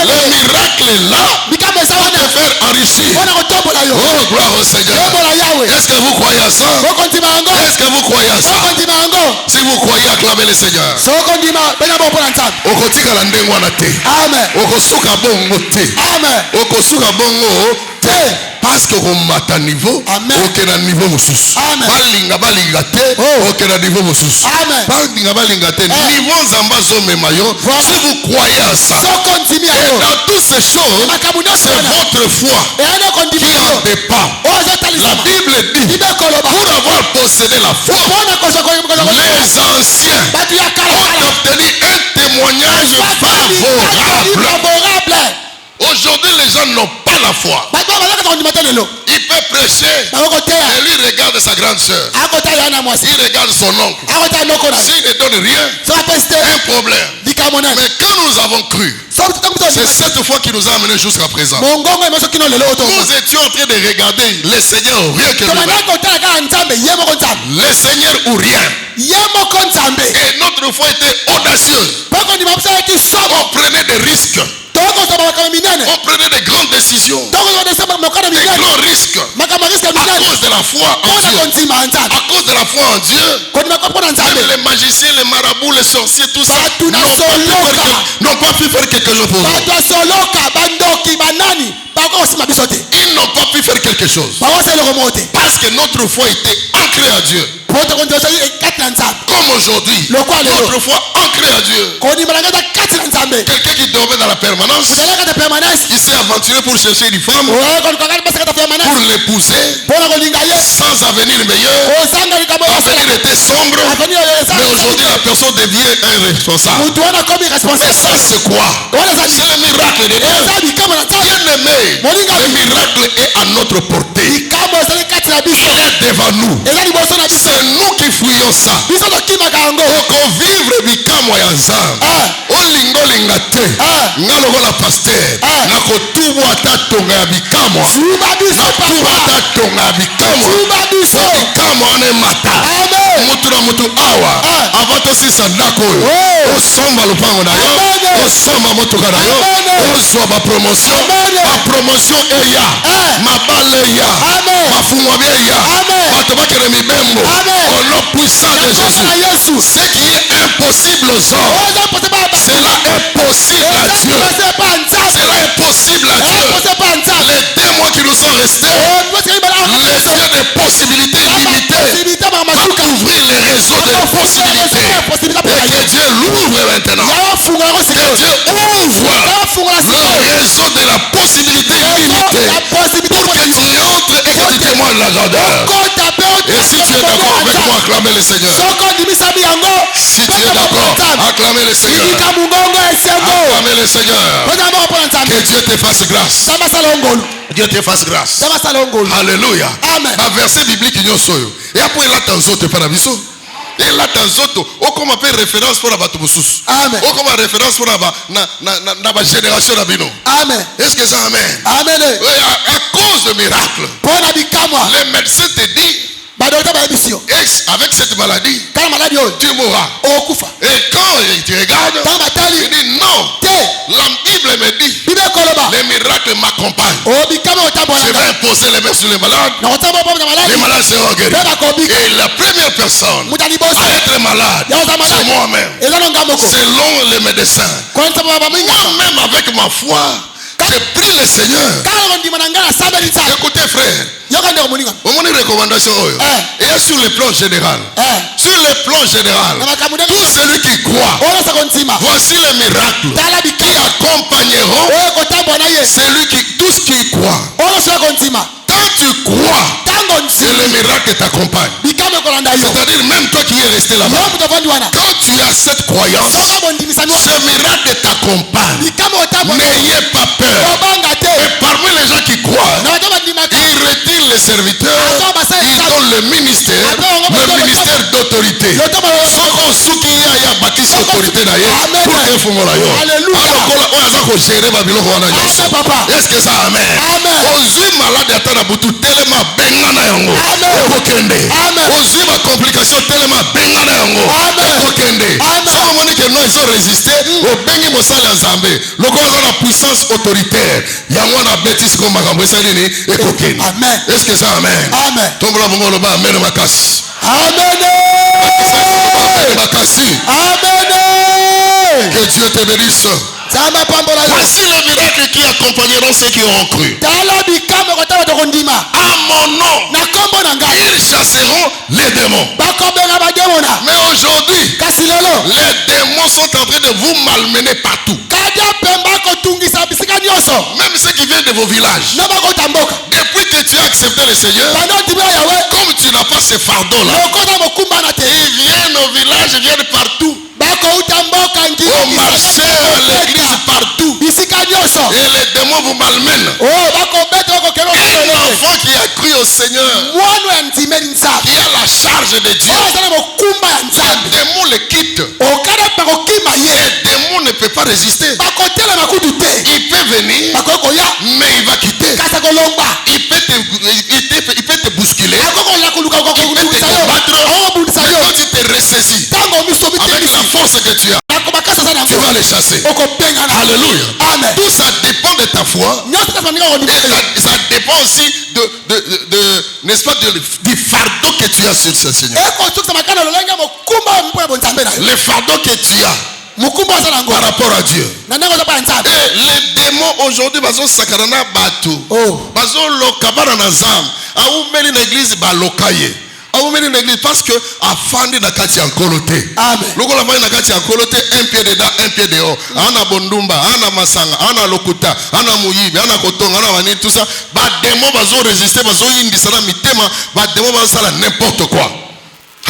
Le miracle est là pour te faire enrichir. Oh, gloire au Seigneur. Est-ce que vous croyez à ça? Est-ce que vous croyez à ça? Si vous croyez, acclamez le Seigneur. Okotika la ndengo na te. Amen. Okosuka bongo te. Amen. Okosuka bongo te. Parce que on mata niveau, ok na niveau mosusu. Balinga balinga te, ok na niveau mosusu. Balinga balinga te, niveau nzamba zo memayo. Si vous croyez à ça, et dans toutes ces choses, c'est votre foi qui en dépend. La Bible dit, pour avoir possédé la foi, les anciens ont obtenu un témoignage favorable. Aujourd'hui, les gens n'ont pas la foi. Il peut prêcher et lui regarde sa grande sœur. Il regarde son oncle. S'il ne donne rien, un problème. Mais quand nous avons cru, c'est cette foi qui nous a amenés jusqu'à présent. Nous étions en train de regarder les seigneurs ou rien que lui. Les seigneurs ou rien. Et notre foi était audacieuse. On prenait des risques. On prenait des grandes décisions, des grands risques à cause de la foi en Dieu. À cause de la foi en Dieu, même les magiciens, les marabouts, les sorciers, tout ça n'ont pas pu faire quelque chose pour nous. Ils n'ont pas pu faire quelque chose parce que notre foi était ancrée à Dieu. Comme aujourd'hui, notre foi ancrée à Dieu. Quelqu'un qui dormait dans la permanence, qui s'est aventuré pour chercher une femme, pour l'épouser, sans avenir meilleur. L'avenir était sombre, mais aujourd'hui la personne devient un responsable. Mais ça c'est quoi? C'est le miracle de Dieu. Bien-aimé, le miracle est à notre portée. Il est devant nous. C'est nous qui fouillons ça. Oko vivre bikamwa ya nzambe. Olingo linga te. Ngalo la pasteur. Nako tubu atatonga ya bikamwa. Tubu atatonga ya bikamwa. Bikamwa ane mata. Mutu na mutu awa. Avato sisa ndako yo. Osomba lupango na yo. Osomba motuka na yo. Oswa ba promotion. Ba promotion eya. Mabale ya. Mafungwa bia ya. Bato bakere mibembo. Au nom puissant de Jésus. Ce qui est impossible aux hommes, cela est possible à Dieu. Cela est possible à Dieu. Les 2 mois qui nous sont restés, les yeux des possibilités limitées va ouvrir les réseaux des possibilités. Et que Dieu l'ouvre maintenant. Que Dieu ouvre le réseau de la possibilité illimitée pour que tu entres et que tu témoignes la grandeur. Et si tu es d'accord avec moi, acclamez le Seigneur. Si tu es d'accord, acclamez le Seigneur. Acclamez le Seigneur. Que Dieu te fasse grâce. Dieu te fasse grâce. Alléluia. Amen. Un verset biblique il y a soyo. Et après là dans autres par abisso. Et là dans autres, on comme appelle référence pour la batumusus. Amen. On comme référence pour la génération d'abino. Amen. Est-ce que ça amen? Amen. Oui, à cause de miracles. Les médecins te disent avec cette maladie, tu mourras. Et quand tu regardes, il dit non. La Bible me dit, les miracles m'accompagnent. Je vais imposer les mains sur les malades. Les malades seront guéris. Et la première personne à être malade, c'est moi-même. Selon les médecins. Moi-même avec ma foi, j'ai pris le Seigneur. Écoutez frère, on a une recommandation. Et sur le plan général, sur le plan général, tout celui qui croit, voici les miracles qui accompagneront celui qui, tous qui croient. Quand tu crois, et le miracle t'accompagne. C'est-à-dire même toi qui es resté là-bas, quand tu as cette croyance, ce miracle t'accompagne. N'ayez pas peur. Et parmi les gens qui croient, ils retirent les serviteurs, ils donnent le ministère d'autorité. Est-ce que ça amen? Ozi ma complication tellement bengana yango okende ça moni que nous ils ont résisté au bengi mosala nzambe lokola za la puissance autoritaire yango na bêtise comme makambo esalini ekokende. Amen. Est-ce que ça amen? Amen. Tombola bongo loba amen makasi. Amen. Makasi. Amen. Que Dieu te bénisse. Voici les miracles qui accompagneront ceux qui auront cru. À mon nom, ils chasseront les démons. Mais aujourd'hui, les démons sont en train de vous malmener partout. Même ceux qui viennent de vos villages. Depuis que tu as accepté le Seigneur, comme tu n'as pas ce fardeau-là, ils viennent au village, ils viennent partout. Au marché, à l'église, partout. Et les démons démons vous malmènent. Oh, Un enfant qui a cru au Seigneur, qui a la charge de Dieu, le démon le quitte. Le démon ne peut pas résister. Il peut venir, mais il va quitter. Il peut te bousculer. Il peut te combattre. Mais quand tu te ressaisis avec la force que tu as, tu vas les chasser. Alléluia. Amen. Tout ça dépend de ta foi. Et ça dépend aussi n'est-ce pas, du fardeau que tu as sur ce Seigneur. Le fardeau que tu as par rapport à Dieu. Et les démons aujourd'hui, bazo sakarana batu. Bazo lokabara na zam. Aumeli na église balokaye. Aumeli na église parce que afandi na kati ya nkolote. Amen. Loko la fandi na kati ya nkolote, un pied dedans, un pied dehors. Ana bondumba, ana masanga, ana lokuta, ana muyibi, ana kotonga, ana mani, tout ça. Ba démon bazo résister, bazo yindi sana mitema, ba démon bazo sala n'importe quoi.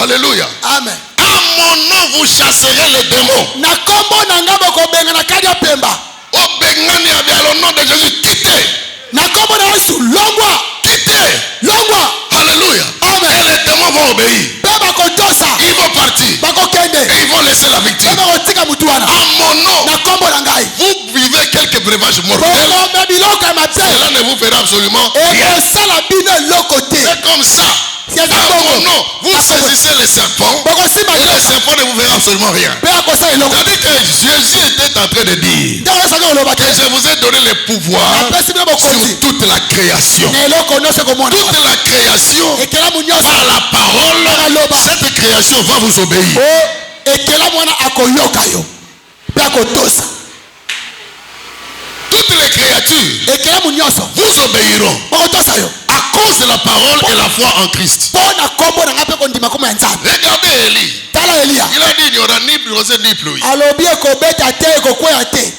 Alléluia. Amen. À mon nom vous chasserez les démons. Obengani avec le nom de Jésus, quittez. Quittez. Alléluia. Amen. Et les démons vont obéir. Ils vont partir. Et ils vont laisser la victime. À mon nom, vous vivez quelques breuvages mortels. Cela ne vous fera absolument rien. C'est comme ça. À mon nom, vous saisissez les serpents. Et les serpents ne vous verront absolument rien. C'est-à-dire que Jésus était en train de dire que je vous ai donné le pouvoir sur toute la création. Toute la création, par la parole, cette création va vous obéir. Toutes les créatures vous obéiront à cause de la parole et la foi en Christ. Regardez Élie. Il a dit il n'y aura ni brosé ni pluie.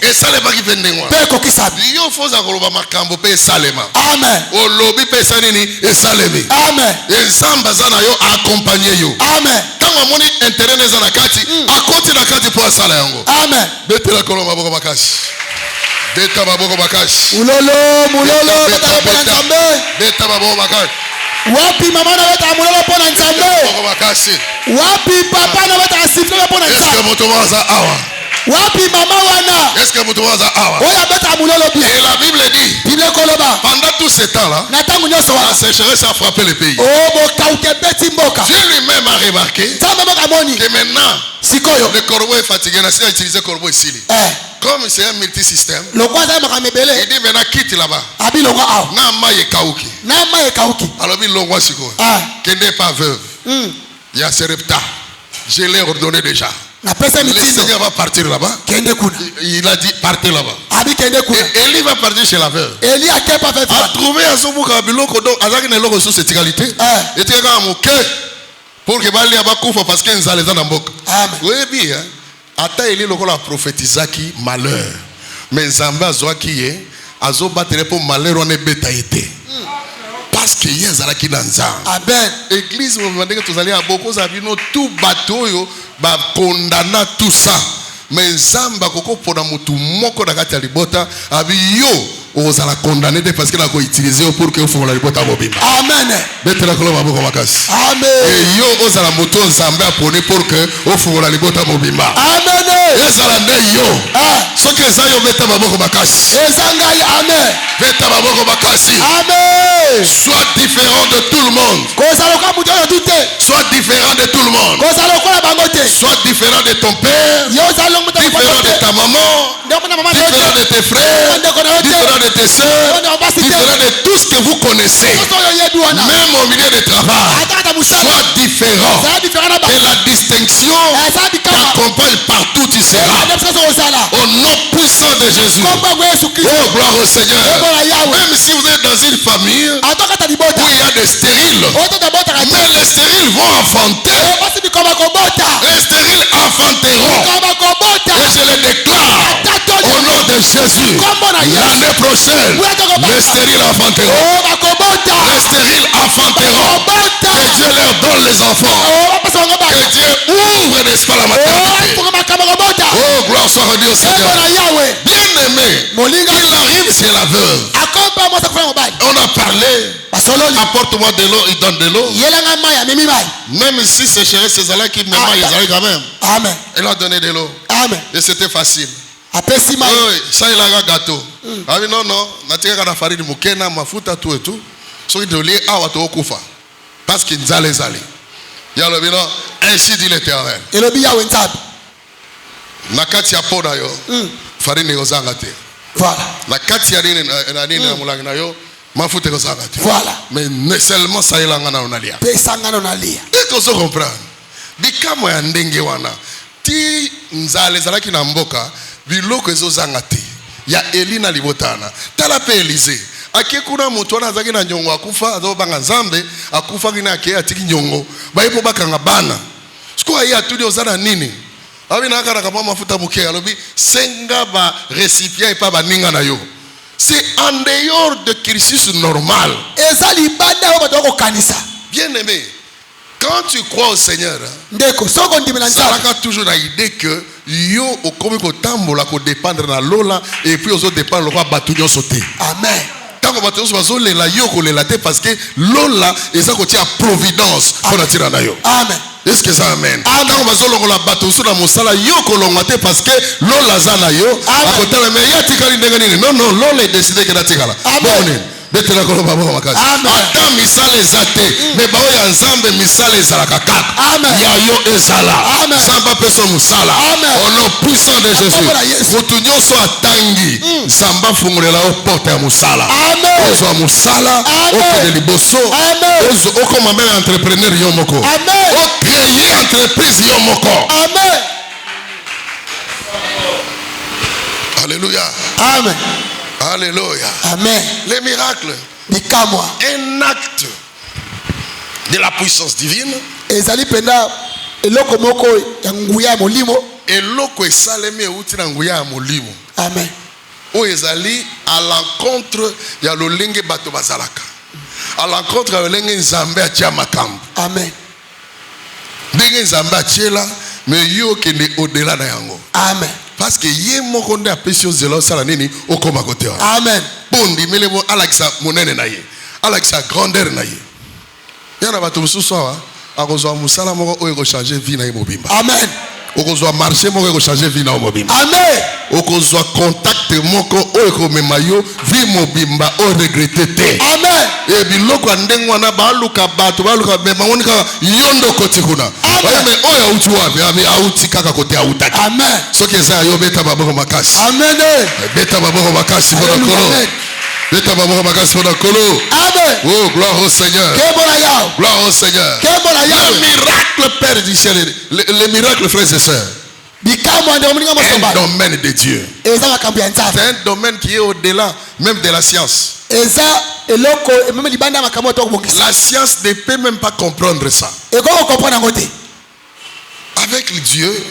Et ça les va qui viennent de moi. Il faut que makambo pe salema. Amen. O lobby pe sanini et salemi. Amen. Et zamba zana yo accompagner yo. Amen. Quand mon intérêt n'est pas kati, à côté de la kati pour sala yango. Amen. Bete la koloma boko bakashi. Beta baboko bakashi. Mulolo Beta baboko bakashi. wapi mama na weta mulolo pona nzambe Boko bakashi. wapi papa na weta asifle pona nzambe. Est-ce que moto waza awa? Wapi mama wana? Est-ce que moto waza awa? Oya beta mulolo bien. Et la Bible dit, Bible koloba. pendant tout ce temps-là, Natangu nyoso wa. la sécheresse a frappé le pays. Oh boka ukebeti mboka. Dieu lui-même a remarqué que maintenant, sikoyo le corbeau est fatigué. Il a utilisé le corbeau ici. Comme c'est un multisystème, il dit maintenant quitte là-bas. Nama ye kauki. Alors il l'envoie sur quoi? Qui n'est pas veuve. Il y a ses reptas. Je l'ai ordonné déjà. Le Seigneur va partir là-bas. Il a dit partez là-bas. Et Élie va partir chez la veuve. A trouvé à son bouc à biloko donc à zaki neloko sous cette égalité. Et tu es comme ok pour que bali abakufa parce que nous allons dans mbok. Oui bien. Ata Élie loko la prophétisaki malheur. Mais Zamba zoaki ye azo battre pour malheur on est bêta été. Parce que y a zalaki danza. Amen. Église vous demandez que tous allez à beaucoup zabino tout bateau yo ba condamna tout ça. Mais Zamba koko pona mutu moko na kati ya libota abi yo ozala condamné parce que la ko utiliser pour que vous la libota mobimba. Amen. Betela kolo maboko makasi. Amen. Et yo ozala mutu Zamba pone pour que vous la libota mobimba. Amen. Ezala ne yo. Ce que ça yo beta maboko makasi. Ezangai amen. Beta maboko makasi. Amen. Sois différent de tout le monde. Sois différent de tout le monde. Sois différent de ton père. Différent de ta maman. Différent de tes frères. Différent de tes soeurs. Différent de tout ce que vous connaissez. Même au milieu du travail. Sois différent. Et la distinction t'accompagne partout tu seras. Au nom puissant de Jésus. Oh, gloire au Seigneur. Même si vous êtes dans une famille où il y a des stériles, mais les stériles vont enfanter. Les stériles enfanteront. Et je les déclare au nom de Jésus. L'année prochaine, les stériles enfanteront. Les stériles enfanteront. Que Dieu leur donne les enfants. Que Dieu ouvre, n'est-ce pas, la maternité. Oh, gloire soit rendue au Seigneur. Bien bien-aimé, Molinga. il arrive chez la veuve. Akompa mo sakufanya mobali. On a parlé. Basololi. Apporte-moi de l'eau, il donne de l'eau. Yelanga maya mimi mai. Même si c'est chéri, c'est là qui me maille, ils arrivent quand même. Amen. Il a donné de l'eau. Amen. Et c'était facile. Apesi mai. Oui, ça il a un gâteau. Ah oui, non, non. Natika na farine mukena, mafuta tout et tout. So il doit awa to okufa. Parce qu'il zale zale. Yalo bino, ainsi dit l'Éternel. Elobi ya wenzabi. Nakati ya poda yo. Farine yozanga te. Voilà. Nakati ya nini na mulangi na yo. Mafuta yozanga te. Voilà. Mais seulement ça il a ngana onalia. Pesanga onalia. Et qu'on se comprend. Bikamo ya ndenge wana. Ti nzale zalaki na mboka. Biloko ezozanga te. Ya Elina libotana. Tala pe Elize. Ake kuna mutu wana azaki na nyongo akufa azobanga nzambe akufa kina ake atiki nyongo. Baipo bakanga bana. Siko ayi atudi ozana nini? Abi na akara kama mafuta muke alobi senga ba récipient et pas ba ninga na yo. C'est en dehors de cursus normal. Eza libanda o batoko kanisa. Bien aimé. Quand tu crois au Seigneur, ça a toujours l'idée que yo au comme ko tambola ko dépendre na lola et puis aux autres dépendre le roi batouillon sauté. Amen. Tant que batouillon bazo le la yo ko le la parce que lola eza ko tia providence pour la tira na yo. Amen. Est-ce que ça amène? Tant que bazo longo la bateau sur la mosala yo ko longate parce que lola za na yo a côté la mais ya tikali ndengani non non lola est décidé que na tikala. Amen. Adam misale ezate mais bao ya nzambe misale ezalaka kaka ya yo ezala nzamba peso musala au nom puissant de Jésus mutu nyonso atangi nzamba fungolela o porte ya musala ozwa musala okende liboso okoma meme entrepreneur yo moko ocréer entreprise yo moko. Alléluia. Amen. Alléluia. Amen. Les miracles. Un acte de la puissance divine. Ezali penda eloko moko ya nguya molimo. Eloko esalemi euti na nguya molimo. Amen. O ezali à l'encontre ya lolenge bato bazalaka. À l'encontre ya lolenge nzambe atia makambo. Amen. Ndenge nzambe atiela mais yo kende au-delà na yango. Amen. Parce que yé moko nde apesi ozela osala nini okoma kote wana. Amen. Bondi melebo alakisa monene na ye. Alakisa grandeur na ye. Yana bato mosusu awa akozwa musala moko oyo changer vie na ye mobimba. Amen. Okozwa marché moko oyo changer vie na yo mobimba. Amen. Okozwa contact moko oyo komema yo vie mobimba o regretter te. Amen. E biloko ndenge wana baluka bato baluka mema wonika yondo koti kuna. Mais oyo auti wapi ami auti kaka kote autaki. Amen. Soki eza yo beta baboko makasi. Amen. Beta baboko makasi pour le colo. Beta baboko makasi pour le colo. Amen. Oh gloire au Seigneur. Gloire au Seigneur. Le miracle Père du ciel, le miracle frères et sœurs. Un domaine de Dieu. C'est un domaine qui est au-delà même de la science. La science ne peut même pas comprendre ça. Avec Dieu,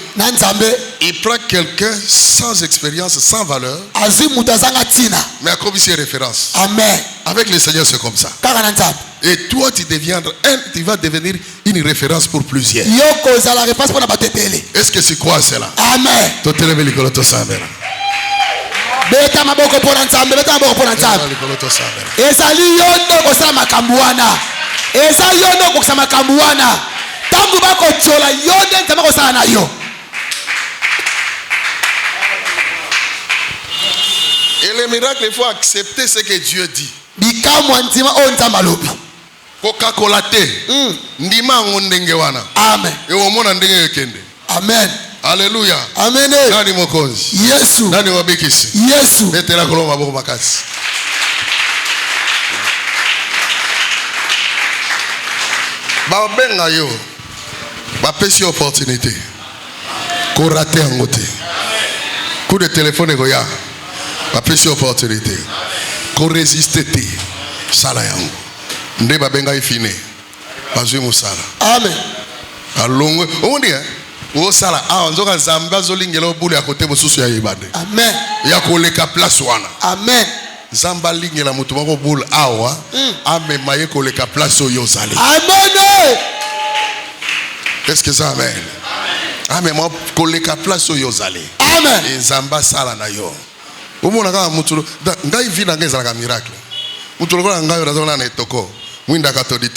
il prend quelqu'un sans expérience, sans valeur, mais à comme ici référence. Amen. Avec le Seigneur, c'est comme ça. Et toi, tu vas devenir une référence pour plusieurs. Est-ce que tu crois à cela? Amen. Beta maboko pona nzambe, beta maboko pona nzambe. Ezali yondo kosala makambo wana. Ezali yondo kosala makambo wana. Tangu bako chola yondo nzambe kosala na yo. Et le miracle, il faut accepter ce que Dieu dit. Bikamwa nzima o nzamba lobi. Coca-Cola te. Ndima ngondenge wana. Amen. Et au monde ndenge yekende. Amen. Alléluia. Amen. Nani mokozi. Yesu. Nani wabikisi. Yesu. Betela koloma boko makasi. Ba benga yo. Ba pesi opportunité. Ko raté angote. Coup de téléphone ko ya. Ba pesi opportunité. Ko résister te. Sala yango. Nde ba benga ifine. Bazui musala. Amen. Alongwe. Ondi o sala nzoka nzambe azolingela obulu ya kote mosusu ya yebande. Amen. Ya koleka place wana. Amen. Nzamba lingela mutu moko bulu awa amema ye koleka place oyo ozali. Amen. Est-ce que ça amen? Amen. Koleka place oyo ozali. Amen. Nzamba sala na yo. Omona kaka mutu ngai vi na ngai ezalaka miracle. Mutu lokola ngai nazona na etoko mwinda ka todi.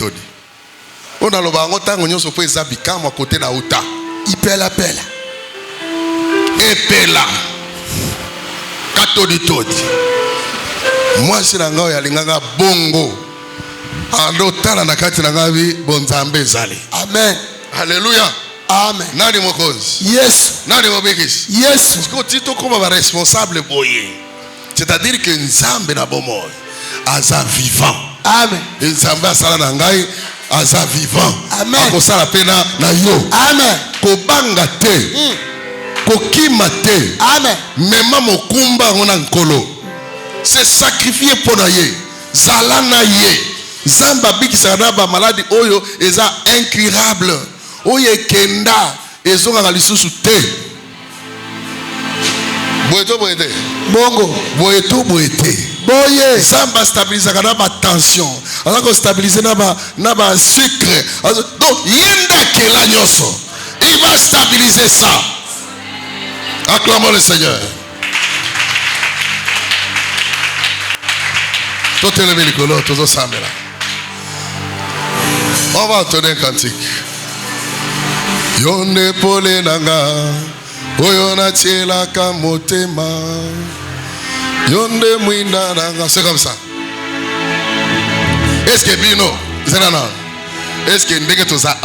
Ona loba yango ntango nyonso po eza bikamwa kote na uta. Ipela. Epela. Katodi. Mwasi na ngai alinganga bongo. Ando tala na kati na ngai bonzambe ezali. Amen. Alléluia. Amen. Nani mokozi? Yes. Nani mobekisi? Yes. Parce que tito comme va responsable boye. C'est-à-dire que nzambe na bomo aza vivant. Amen. Nzambe asala na ngai aza vivant. Amen. Akosala pena na yo. Amen. Kobanga te. Kokima te. Amen. Mema mokumba ngona nkolo. C'est sacrifié pour na ye. Zala na ye. Zamba bikisa na ba maladi oyo eza incurable. Oye kenda ezonga lisusu te. Boyeto. Bongo. Boyeto. Boye. Zamba stabiliser na ba tension. Azako stabiliser na ba sucre. Donc yenda kela nyoso. Il va stabiliser ça. Acclamons le Seigneur. Tout est levé le color, tout ensemble là. On va entonner un cantique. Yonde pole nanga, oyona tiela kamotema. Yonde mwinda nanga, c'est comme ça. Est-ce que Bino, est-ce que ndeke toza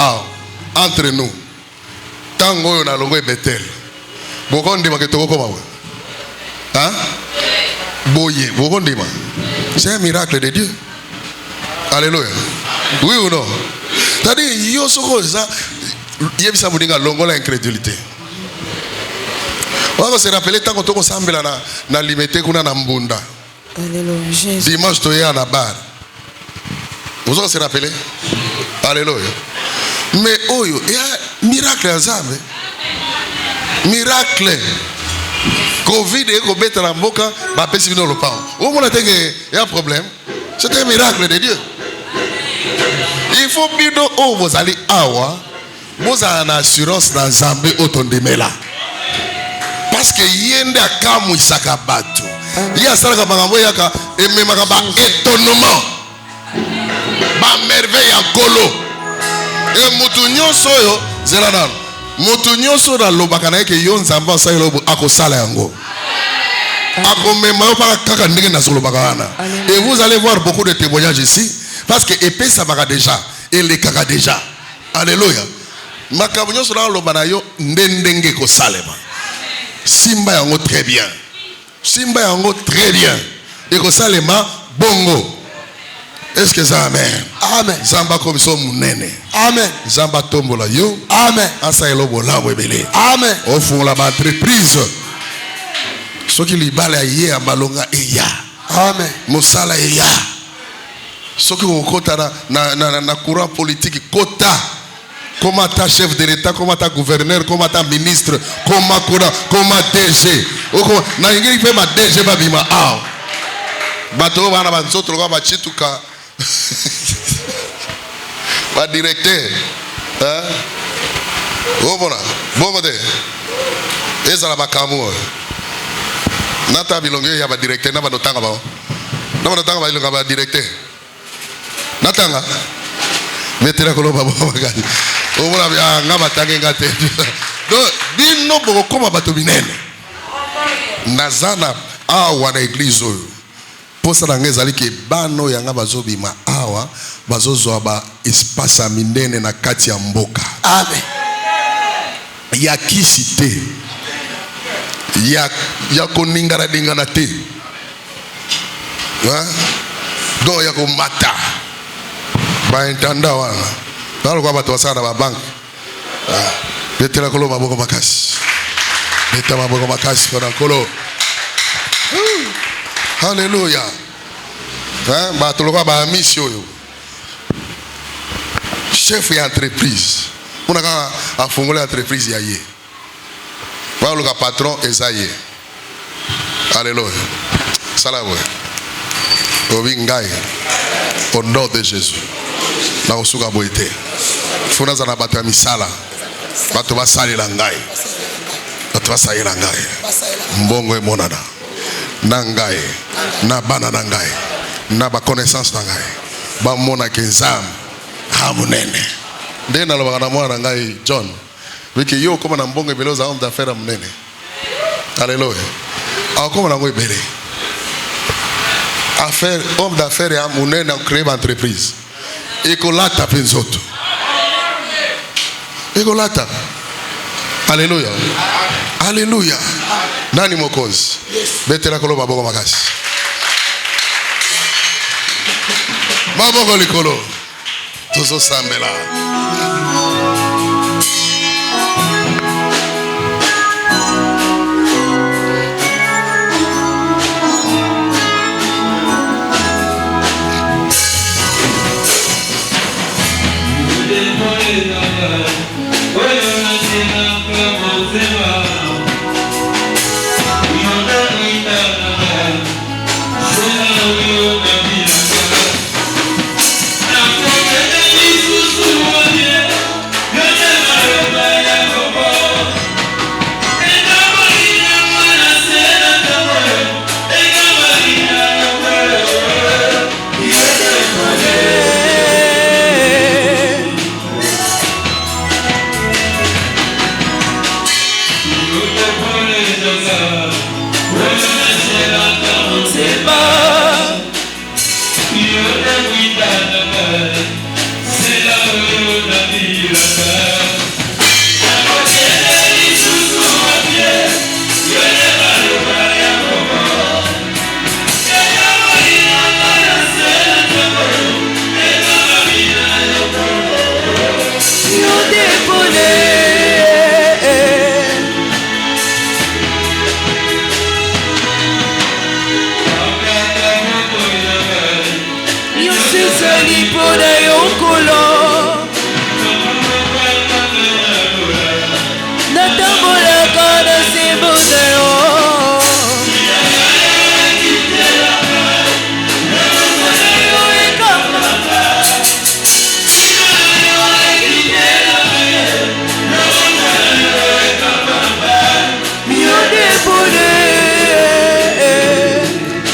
entre nous, tango yona longo Bethel, bokondi maketoko koma we, hein? Boye, bokondi ma. C'est un miracle de Dieu. Alléluia. Oui ou non? C'est-à-dire, yo soko ça. Il y a une longue incrédulité. On va se rappeler tant qu'on tourne ensemble na limité qu'on a na mbunda. Alléluia. Dimanche tu es à la barre. Vous allez se rappeler. Alléluia. Mais oh yo, il y a miracle ensemble. Miracle. Covid et Covid la mboka, ba pesi vino le pain. Où on a dit qu'il y a un problème. C'est un miracle de Dieu. Il faut bien oh vous allez awa. Vous avez une assurance dans Zambé Otondemela. Parce que yende akamu isaka batu. Ya salaka bangambo yaka ememaka ba étonnement. Ba merveille en kolo. Et mutu nyonso yo zelanan. Mutu nyonso na lobaka na yeke yo nzamba sa yo akosala yango. Akomema yo pa kaka ndenge na solobaka wana. Et vous allez voir beaucoup de témoignages ici parce que épée ça baka déjà et les kaka déjà. Alléluia. Makambo nyonso na loba na yo ndenge ko salema. Simba yango très bien. Simba yango très bien. Et ko salema bongo. Est-ce que ça amen? Amen. Zamba comme so munene. Amen. Zamba tombola yo. Amen. Asa elo bola webele. Amen. Au fond la entreprise. Ce qui li bala ye amalonga eya. Amen. Mosala eya. Ce qui on kota na courant politique kota. Comment ta chef de l'État, comment ta gouverneur, comment ta ministre, comment DG. Na ingeli fait ma DG babima ah. Bato bana banzoto kwa bachituka. Ba directeur. Hein? Oh bona. Bon mode. Eza la bakamu. Nata bilonge ya ba directeur na ba notanga ba. Na ba notanga ba ilonga ba directeur. Natanga. Metera ko loba bo bagani. O bona ya ngaba tange ngate. Donc bino boko koma bato binene. Nazana awa na église oyo. Posa na ngezali ke bano yanga bazobima awa bazozwa ba espace minene na kati ya mboka. Amen. Ya kisi te. Ya koningara dingana te. Hein? Donc ya ko mata. Ba intanda wana. Nalo kwa bato wasana ba bank. Betela kolo maboko makasi. Beta maboko makasi kwa kolo. Alléluia. Hein? Bah, tu le vois, bah, mission. Chef d'entreprise. On a fondé l'entreprise. Bah, le patron est aïe. Alléluia. Salam. Au nom de Jésus. Na osuka boite. Funa za na bato ya misala. Bato basali la ngai. Bato basali la ngai. Mbongo e monana. na ngai na bana na ngai na ba connaissance na ngai ba mona ke nzambe amunene nde nalobaka na mwana na ngai John wiki yo koma na mbongo ebele oza homme d'affaires munene. Alléluia. Akoma na ngo ebele affaire homme d'affaires ya munene créer ba entreprise ekolata penzoto ekolata. Alléluia. Alléluia. Nani mokozi betela koloba boko makasi maboko likolo tozo sambela.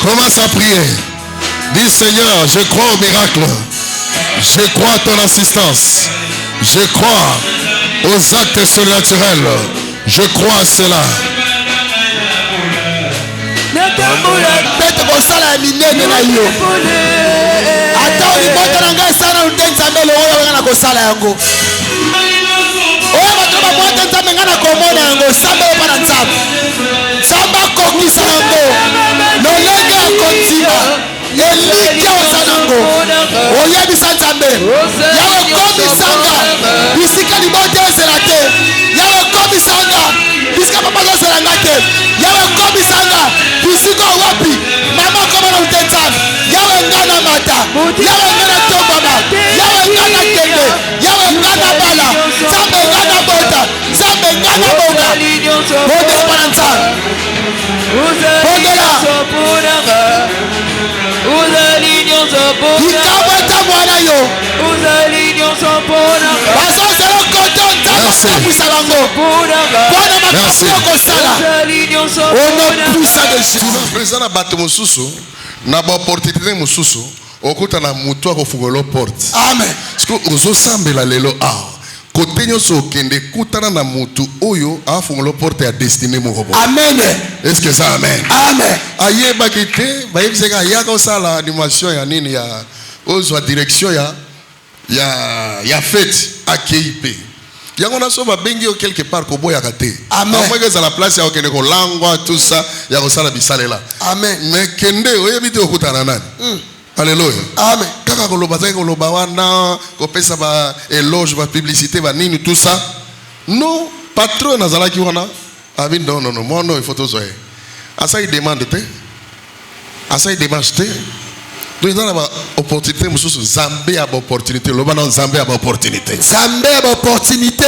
Commence à prier. Dis Seigneur, je crois au miracle. Je crois à ton assistance. Je crois aux actes surnaturels. Je crois à cela. Elikia osanango oyebisa nzambe yawe komisanga bisika libota ezela te yawe komisanga bisika papa ozelanga te yawe komisanga bisika wapi mama komona ute nzambe yawe ngana mata yawe ngana tombama yawe ngana kende yawe ngana bala nzambe ngana bota nzambe ngana bonga bondela pana nzambe bondela ikamweta mwana yo bazozela koto nzambeapuisa bango mpona makambo okosala ono puisa de jésus présent na bato mosusu na baopportunité mosusu okuta na mutu akofungola porte. Amen. Ozosambela lelo awa kote nyonso okende kutana na mutu oyo afungola porte ya destiné moko. Amen. Est-ce que ça amen? Amen. Ayebaki te bayebisaka yaka osala animation ya nini ya ozwa direction ya fête akei pe yango naso babengi yo quelque part koboyaka te. Amen. Amweke za la place ya okende kolangwa tout ça ya kosala bisalela. Amen. Mais kende oyebi te okutana nani? Alléluia. Amen. Kaka koloba zaki koloba wana kopesa ba éloge ba publicité ba nini tout ça. Non, patron nazalaki wana. Abi non, moi non, il faut tout ça. Asa il demande te. Asa il demande te. Donc dans la opportunité mususu Zambé a ba opportunité, loba non Zambé a ba opportunité. Zambé a ba opportunité.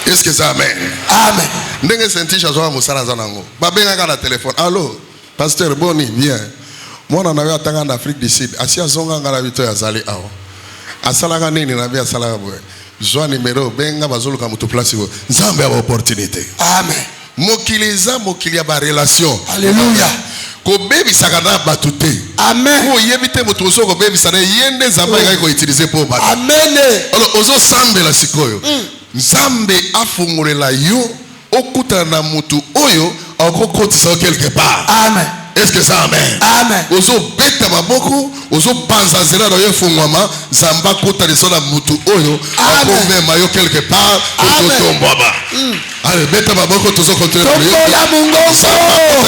Est-ce que ça amen? Amen. Ndenge senti chazo musala zanango. Ba benga ka na téléphone. Allô, pasteur Boni, bien. Moi on avait attendu en Afrique du Sud. Asia zonga ngala bito ya zali awo. Asala nini na bia sala boy. Joa numéro benga bazulu ka mutu place go. Zambé a ba opportunité. Amen. mokiliza mokilia ba relation. Alléluia. Ko baby sakana batute. Amen. Ko yebite motoso ko baby sana yende zamba ko utiliser pour battre. Amen. Alors ozo sambe la sikoyo. Nzambe afungulela yo okuta na mutu oyo akokotisa quelque part. Amen. Est-ce que ça amen? Amen. Ozo beta maboko, ozo panza zela na yo fungwama, zamba kota de sona mutu oyo akomema yo quelque part ozo tombaba. Allez, beta maboko tozo continuer. Tombola mungongo.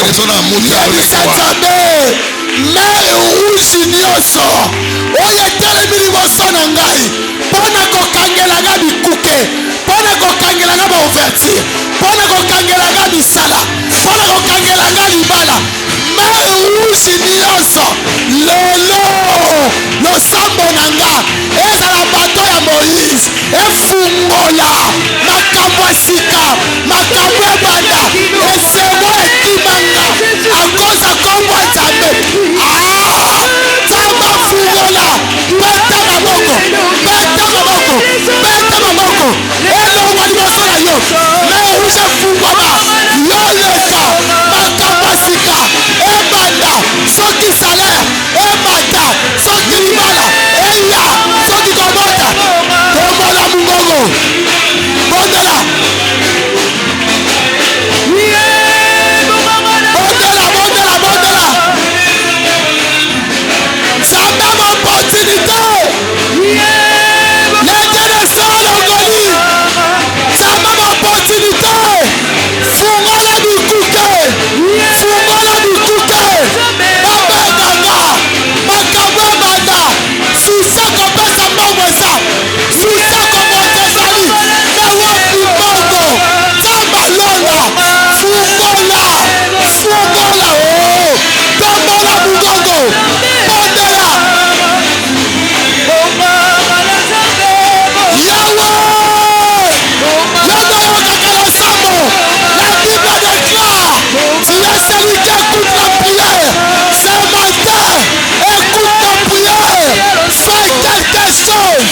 De sona mutu oyo. Mais rouge nyoso. Oye telemi liboso na ngai. Pona kokangela nga bikuke. Pona kokangela nga ba ouverture. Pona kokangela nga bisala. Pona kokangela nga libala. Mais rouge nyoso. Lolo. Losambo na nga. Ezala bato ya Moïse. Efungola. Makambo sika. Makambo banda. Esengo ekimanga. Akoza kombo nzambe. Nzambe afungola. Beta maboko. Beta maboko. Beta maboko. Elongwa liboso na yo. Mais rouge efungwama. Yoleka. Makambo sika. Ebanda. Soki salaire. Ebanda. Soki libala. Eya. Soki komota. Tombola mungongo. Bondela. Bondela, bondela, bondela. Ça donne opportunité. Les dieux de Salongoli. Ça donne opportunité. Fungola du Kouké. Fungola du Kouké. Baba Ganga. Makabwe Banda. Susa Kopesa Mbongwesa. Susa Komotezali. Mewa Pimongo. Tambalona. Fungola. Fungola. Oh. Tambola Mugongo. Bondela. Yahweh. Yahweh Kakala Samo. La Bible déclare. Tu es celui qui écoute la prière. Ce matin, écoute ta prière. Fais quelque chose.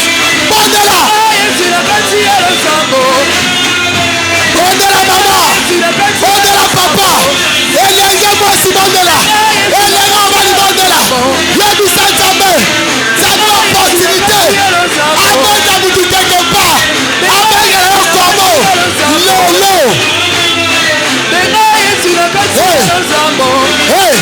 Bondela. Bondela maman. Bondela papa. Elenge mwasi bondela. Elenge mobali bondela. Yebisa Nzambe. Cette opportunité. Abenda mutu quelque part. Abengela yo komo. Lolo. Hey. Hey.